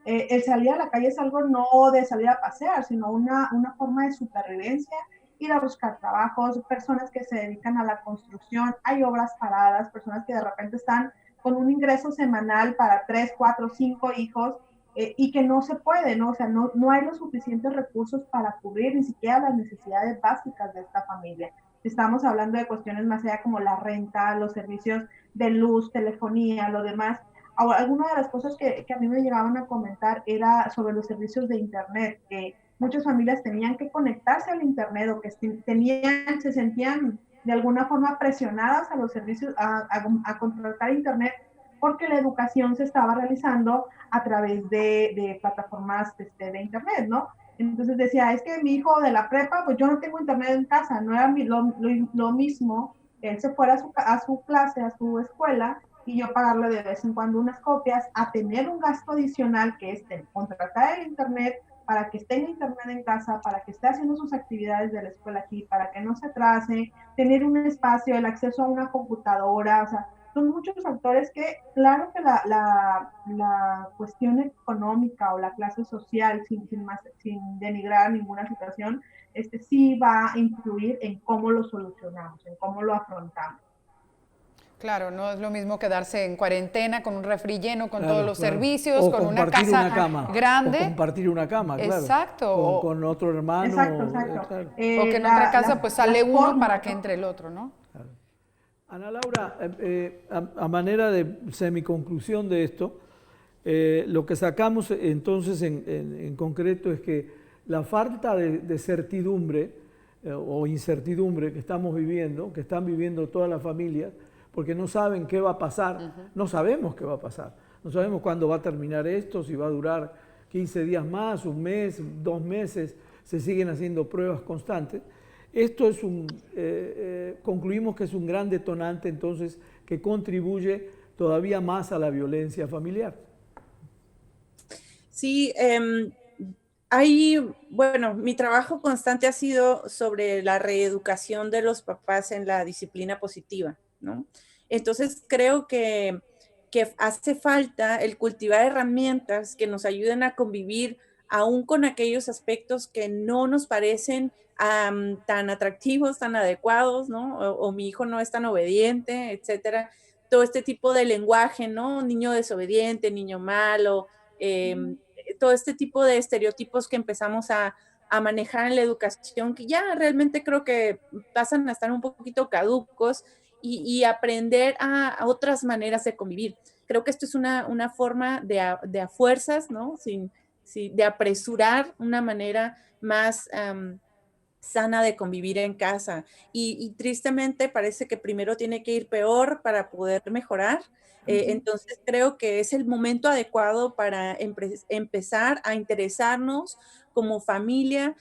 Speaker 5: el salir a la calle es algo no de salir a pasear, sino una forma de supervivencia, ir a buscar trabajos, personas que se dedican a la construcción, hay obras paradas, personas que de repente están con un ingreso semanal para 3, 4, 5 hijos, y que no se puede, ¿no? O sea, no hay los suficientes recursos para cubrir ni siquiera las necesidades básicas de esta familia. Estamos hablando de cuestiones más allá como la renta, los servicios de luz, telefonía, lo demás. Ahora, alguna de las cosas que a mí me llegaban a comentar era sobre los servicios de internet, que muchas familias tenían que conectarse al internet o que se sentían de alguna forma presionadas a los servicios, a contratar internet, porque la educación se estaba realizando a través de plataformas de internet, ¿no? Entonces decía, es que mi hijo de la prepa, pues yo no tengo internet en casa, no era lo mismo que él se fuera a su clase, a su escuela, y yo pagarle de vez en cuando unas copias, a tener un gasto adicional que es contratar el internet para que esté en internet en casa, para que esté haciendo sus actividades de la escuela aquí, para que no se atrase, tener un espacio, el acceso a una computadora, o sea, son muchos factores que, claro que la cuestión económica o la clase social, sin denigrar ninguna situación, sí va a influir en cómo lo solucionamos, en cómo lo afrontamos.
Speaker 3: Claro, no es lo mismo quedarse en cuarentena con un refri lleno, con todos los servicios,
Speaker 2: o
Speaker 3: con una casa grande.
Speaker 2: O compartir una cama, claro.
Speaker 3: Exacto.
Speaker 2: Con otro hermano.
Speaker 5: Exacto.
Speaker 3: Claro. O que en otra casa pues sale uno para que entre el otro, ¿no? Claro.
Speaker 2: Ana Laura, a manera de semiconclusión de esto, lo que sacamos entonces en concreto es que la falta de certidumbre o incertidumbre que estamos viviendo, que están viviendo todas las familias, porque no saben qué va a pasar, no sabemos qué va a pasar, no sabemos cuándo va a terminar esto, si va a durar 15 días más, un mes, 2 meses, se siguen haciendo pruebas constantes. Esto es concluimos que es un gran detonante entonces que contribuye todavía más a la violencia familiar.
Speaker 4: Sí, bueno, mi trabajo constante ha sido sobre la reeducación de los papás en la disciplina positiva, ¿no? Entonces creo que hace falta el cultivar herramientas que nos ayuden a convivir aún con aquellos aspectos que no nos parecen tan atractivos, tan adecuados, ¿no? O mi hijo no es tan obediente, etcétera. Todo este tipo de lenguaje, ¿no? Niño desobediente, niño malo, todo este tipo de estereotipos que empezamos a manejar en la educación, que ya realmente creo que pasan a estar un poquito caducos y aprender a otras maneras de convivir. Creo que esto es una forma de a fuerzas, ¿no? De apresurar una manera más sana de convivir en casa. Y tristemente parece que primero tiene que ir peor para poder mejorar. Entonces creo que es el momento adecuado para empezar a interesarnos como familia,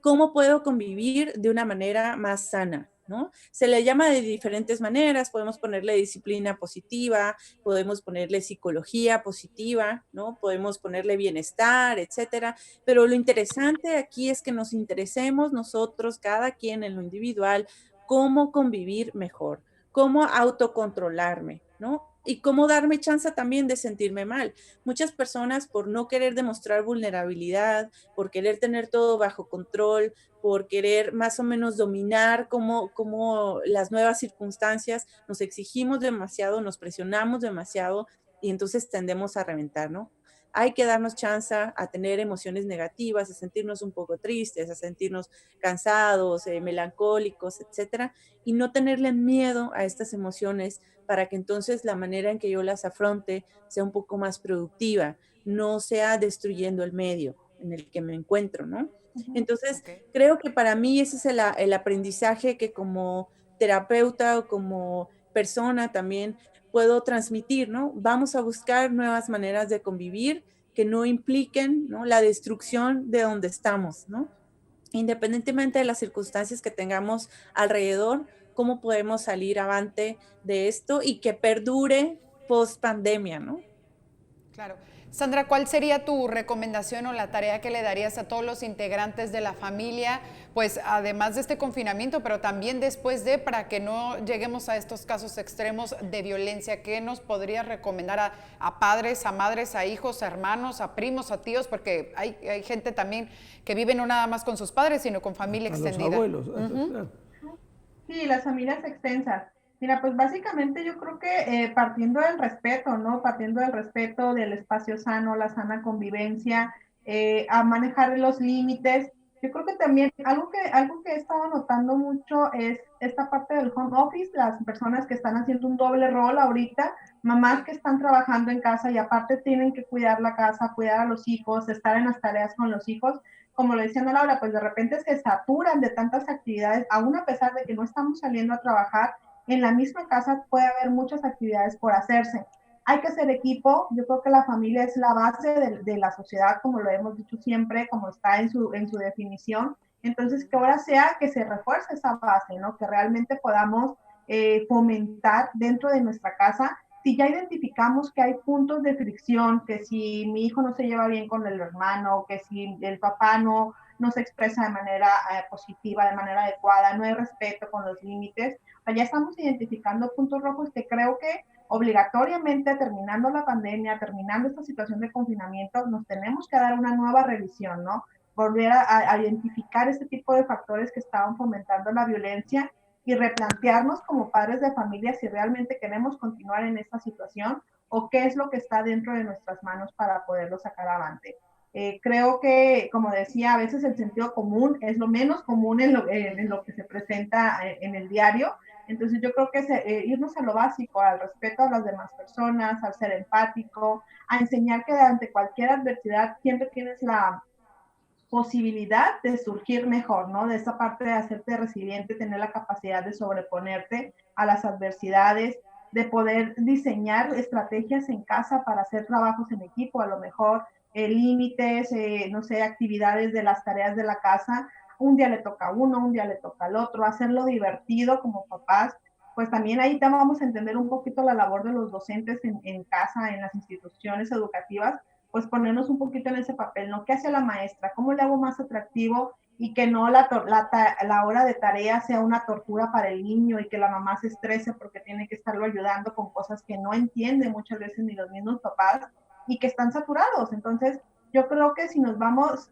Speaker 4: cómo puedo convivir de una manera más sana, ¿no? Se le llama de diferentes maneras, podemos ponerle disciplina positiva, podemos ponerle psicología positiva, ¿no? Podemos ponerle bienestar, etcétera. Pero lo interesante aquí es que nos interesemos nosotros, cada quien en lo individual, cómo convivir mejor, cómo autocontrolarme, ¿no? Y cómo darme chance también de sentirme mal. Muchas personas por no querer demostrar vulnerabilidad, por querer tener todo bajo control, por querer más o menos dominar como las nuevas circunstancias, nos exigimos demasiado, nos presionamos demasiado y entonces tendemos a reventar, ¿no? Hay que darnos chance a tener emociones negativas, a sentirnos un poco tristes, a sentirnos cansados, melancólicos, etcétera, y no tenerle miedo a estas emociones para que entonces la manera en que yo las afronte sea un poco más productiva, no sea destruyendo el medio en el que me encuentro, ¿no? Entonces, creo que para mí ese es el aprendizaje que como terapeuta o como persona también puedo transmitir, ¿no? Vamos a buscar nuevas maneras de convivir que no impliquen, ¿no?, la destrucción de donde estamos, ¿no? Independientemente de las circunstancias que tengamos alrededor, cómo podemos salir avante de esto y que perdure post pandemia, ¿no?
Speaker 3: Claro. Sandra, ¿cuál sería tu recomendación o la tarea que le darías a todos los integrantes de la familia, pues además de este confinamiento, pero también después de, para que no lleguemos a estos casos extremos de violencia? ¿Qué nos podrías recomendar a padres, a madres, a hijos, a hermanos, a primos, a tíos? Porque hay gente también que vive no nada más con sus padres, sino con familia extendida.
Speaker 2: Los abuelos, claro.
Speaker 5: Sí, las familias extensas. Mira, pues básicamente yo creo que partiendo del respeto, ¿no? Partiendo del respeto, del espacio sano, la sana convivencia, a manejar los límites. Yo creo que también algo que he estado notando mucho es esta parte del home office, las personas que están haciendo un doble rol ahorita, mamás que están trabajando en casa y aparte tienen que cuidar la casa, cuidar a los hijos, estar en las tareas con los hijos. Como lo decía Ana Laura, pues de repente se saturan de tantas actividades, aún a pesar de que no estamos saliendo a trabajar, en la misma casa puede haber muchas actividades por hacerse. Hay que hacer equipo. Yo creo que la familia es la base de la sociedad, como lo hemos dicho siempre, como está en su definición. Entonces, que ahora sea que se refuerce esa base, ¿no? Que realmente podamos fomentar dentro de nuestra casa. Si ya identificamos que hay puntos de fricción, que si mi hijo no se lleva bien con el hermano, que si el papá no se expresa de manera positiva, de manera adecuada, no hay respeto con los límites, ya estamos identificando puntos rojos que creo que obligatoriamente, terminando la pandemia, terminando esta situación de confinamiento, nos tenemos que dar una nueva revisión, ¿no? Volver a identificar este tipo de factores que estaban fomentando la violencia y replantearnos como padres de familia si realmente queremos continuar en esta situación o qué es lo que está dentro de nuestras manos para poderlo sacar adelante. Creo que, como decía, a veces el sentido común es lo menos común en lo que se presenta en el diario. Entonces yo creo que irnos a lo básico, al respeto a las demás personas, al ser empático, a enseñar que ante cualquier adversidad siempre tienes la posibilidad de surgir mejor, ¿no? De esa parte de hacerte resiliente, tener la capacidad de sobreponerte a las adversidades, de poder diseñar estrategias en casa para hacer trabajos en equipo, a lo mejor límites, no sé, actividades de las tareas de la casa. Un día le toca a uno, un día le toca al otro, hacerlo divertido como papás. Pues también ahí vamos a entender un poquito la labor de los docentes en casa, en las instituciones educativas, pues ponernos un poquito en ese papel, ¿no? ¿Qué hace la maestra? ¿Cómo le hago más atractivo? Y que no la hora de tarea sea una tortura para el niño y que la mamá se estrese porque tiene que estarlo ayudando con cosas que no entiende muchas veces ni los mismos papás y que están saturados. Entonces, yo creo que si nos vamos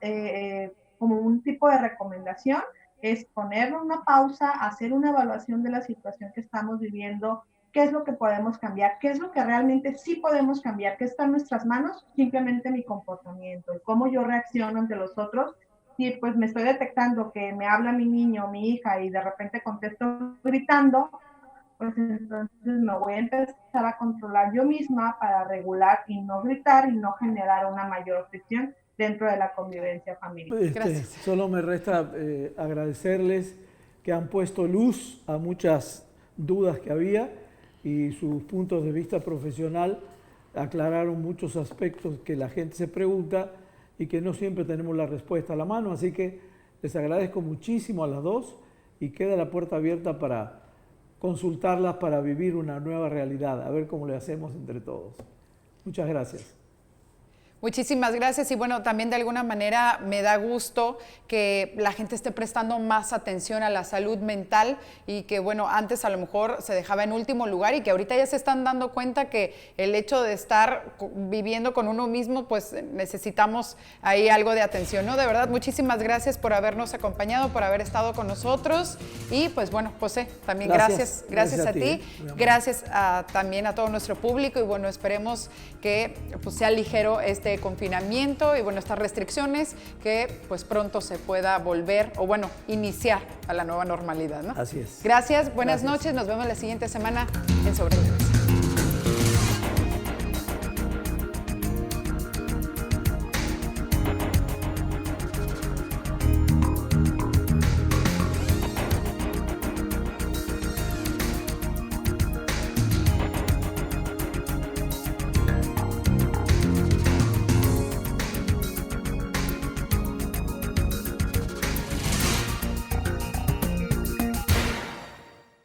Speaker 5: como un tipo de recomendación, es poner una pausa, hacer una evaluación de la situación que estamos viviendo, qué es lo que podemos cambiar, qué es lo que realmente sí podemos cambiar, qué está en nuestras manos, simplemente mi comportamiento, cómo yo reacciono ante los otros. Si pues me estoy detectando que me habla mi niño o mi hija y de repente contesto gritando, pues entonces me voy a empezar a controlar yo misma para regular y no gritar y no generar una mayor fricción dentro de la convivencia familiar.
Speaker 2: Solo me resta agradecerles que han puesto luz a muchas dudas que había y sus puntos de vista profesional aclararon muchos aspectos que la gente se pregunta y que no siempre tenemos la respuesta a la mano. Así que les agradezco muchísimo a las dos y queda la puerta abierta para consultarlas para vivir una nueva realidad, a ver cómo le hacemos entre todos. Muchas gracias.
Speaker 3: Muchísimas gracias y bueno, también de alguna manera me da gusto que la gente esté prestando más atención a la salud mental y que bueno, antes a lo mejor se dejaba en último lugar y que ahorita ya se están dando cuenta que el hecho de estar viviendo con uno mismo, pues necesitamos ahí algo de atención, ¿no? De verdad, muchísimas gracias por habernos acompañado, por haber estado con nosotros y pues bueno, José, también gracias a ti, gracias también a todo nuestro público y bueno, esperemos que pues sea ligero este confinamiento y bueno, estas restricciones que pues pronto se pueda volver o bueno, iniciar a la nueva normalidad, ¿no?
Speaker 2: Así es.
Speaker 3: Gracias, buenas noches, nos vemos la siguiente semana en Sobre la Mesa.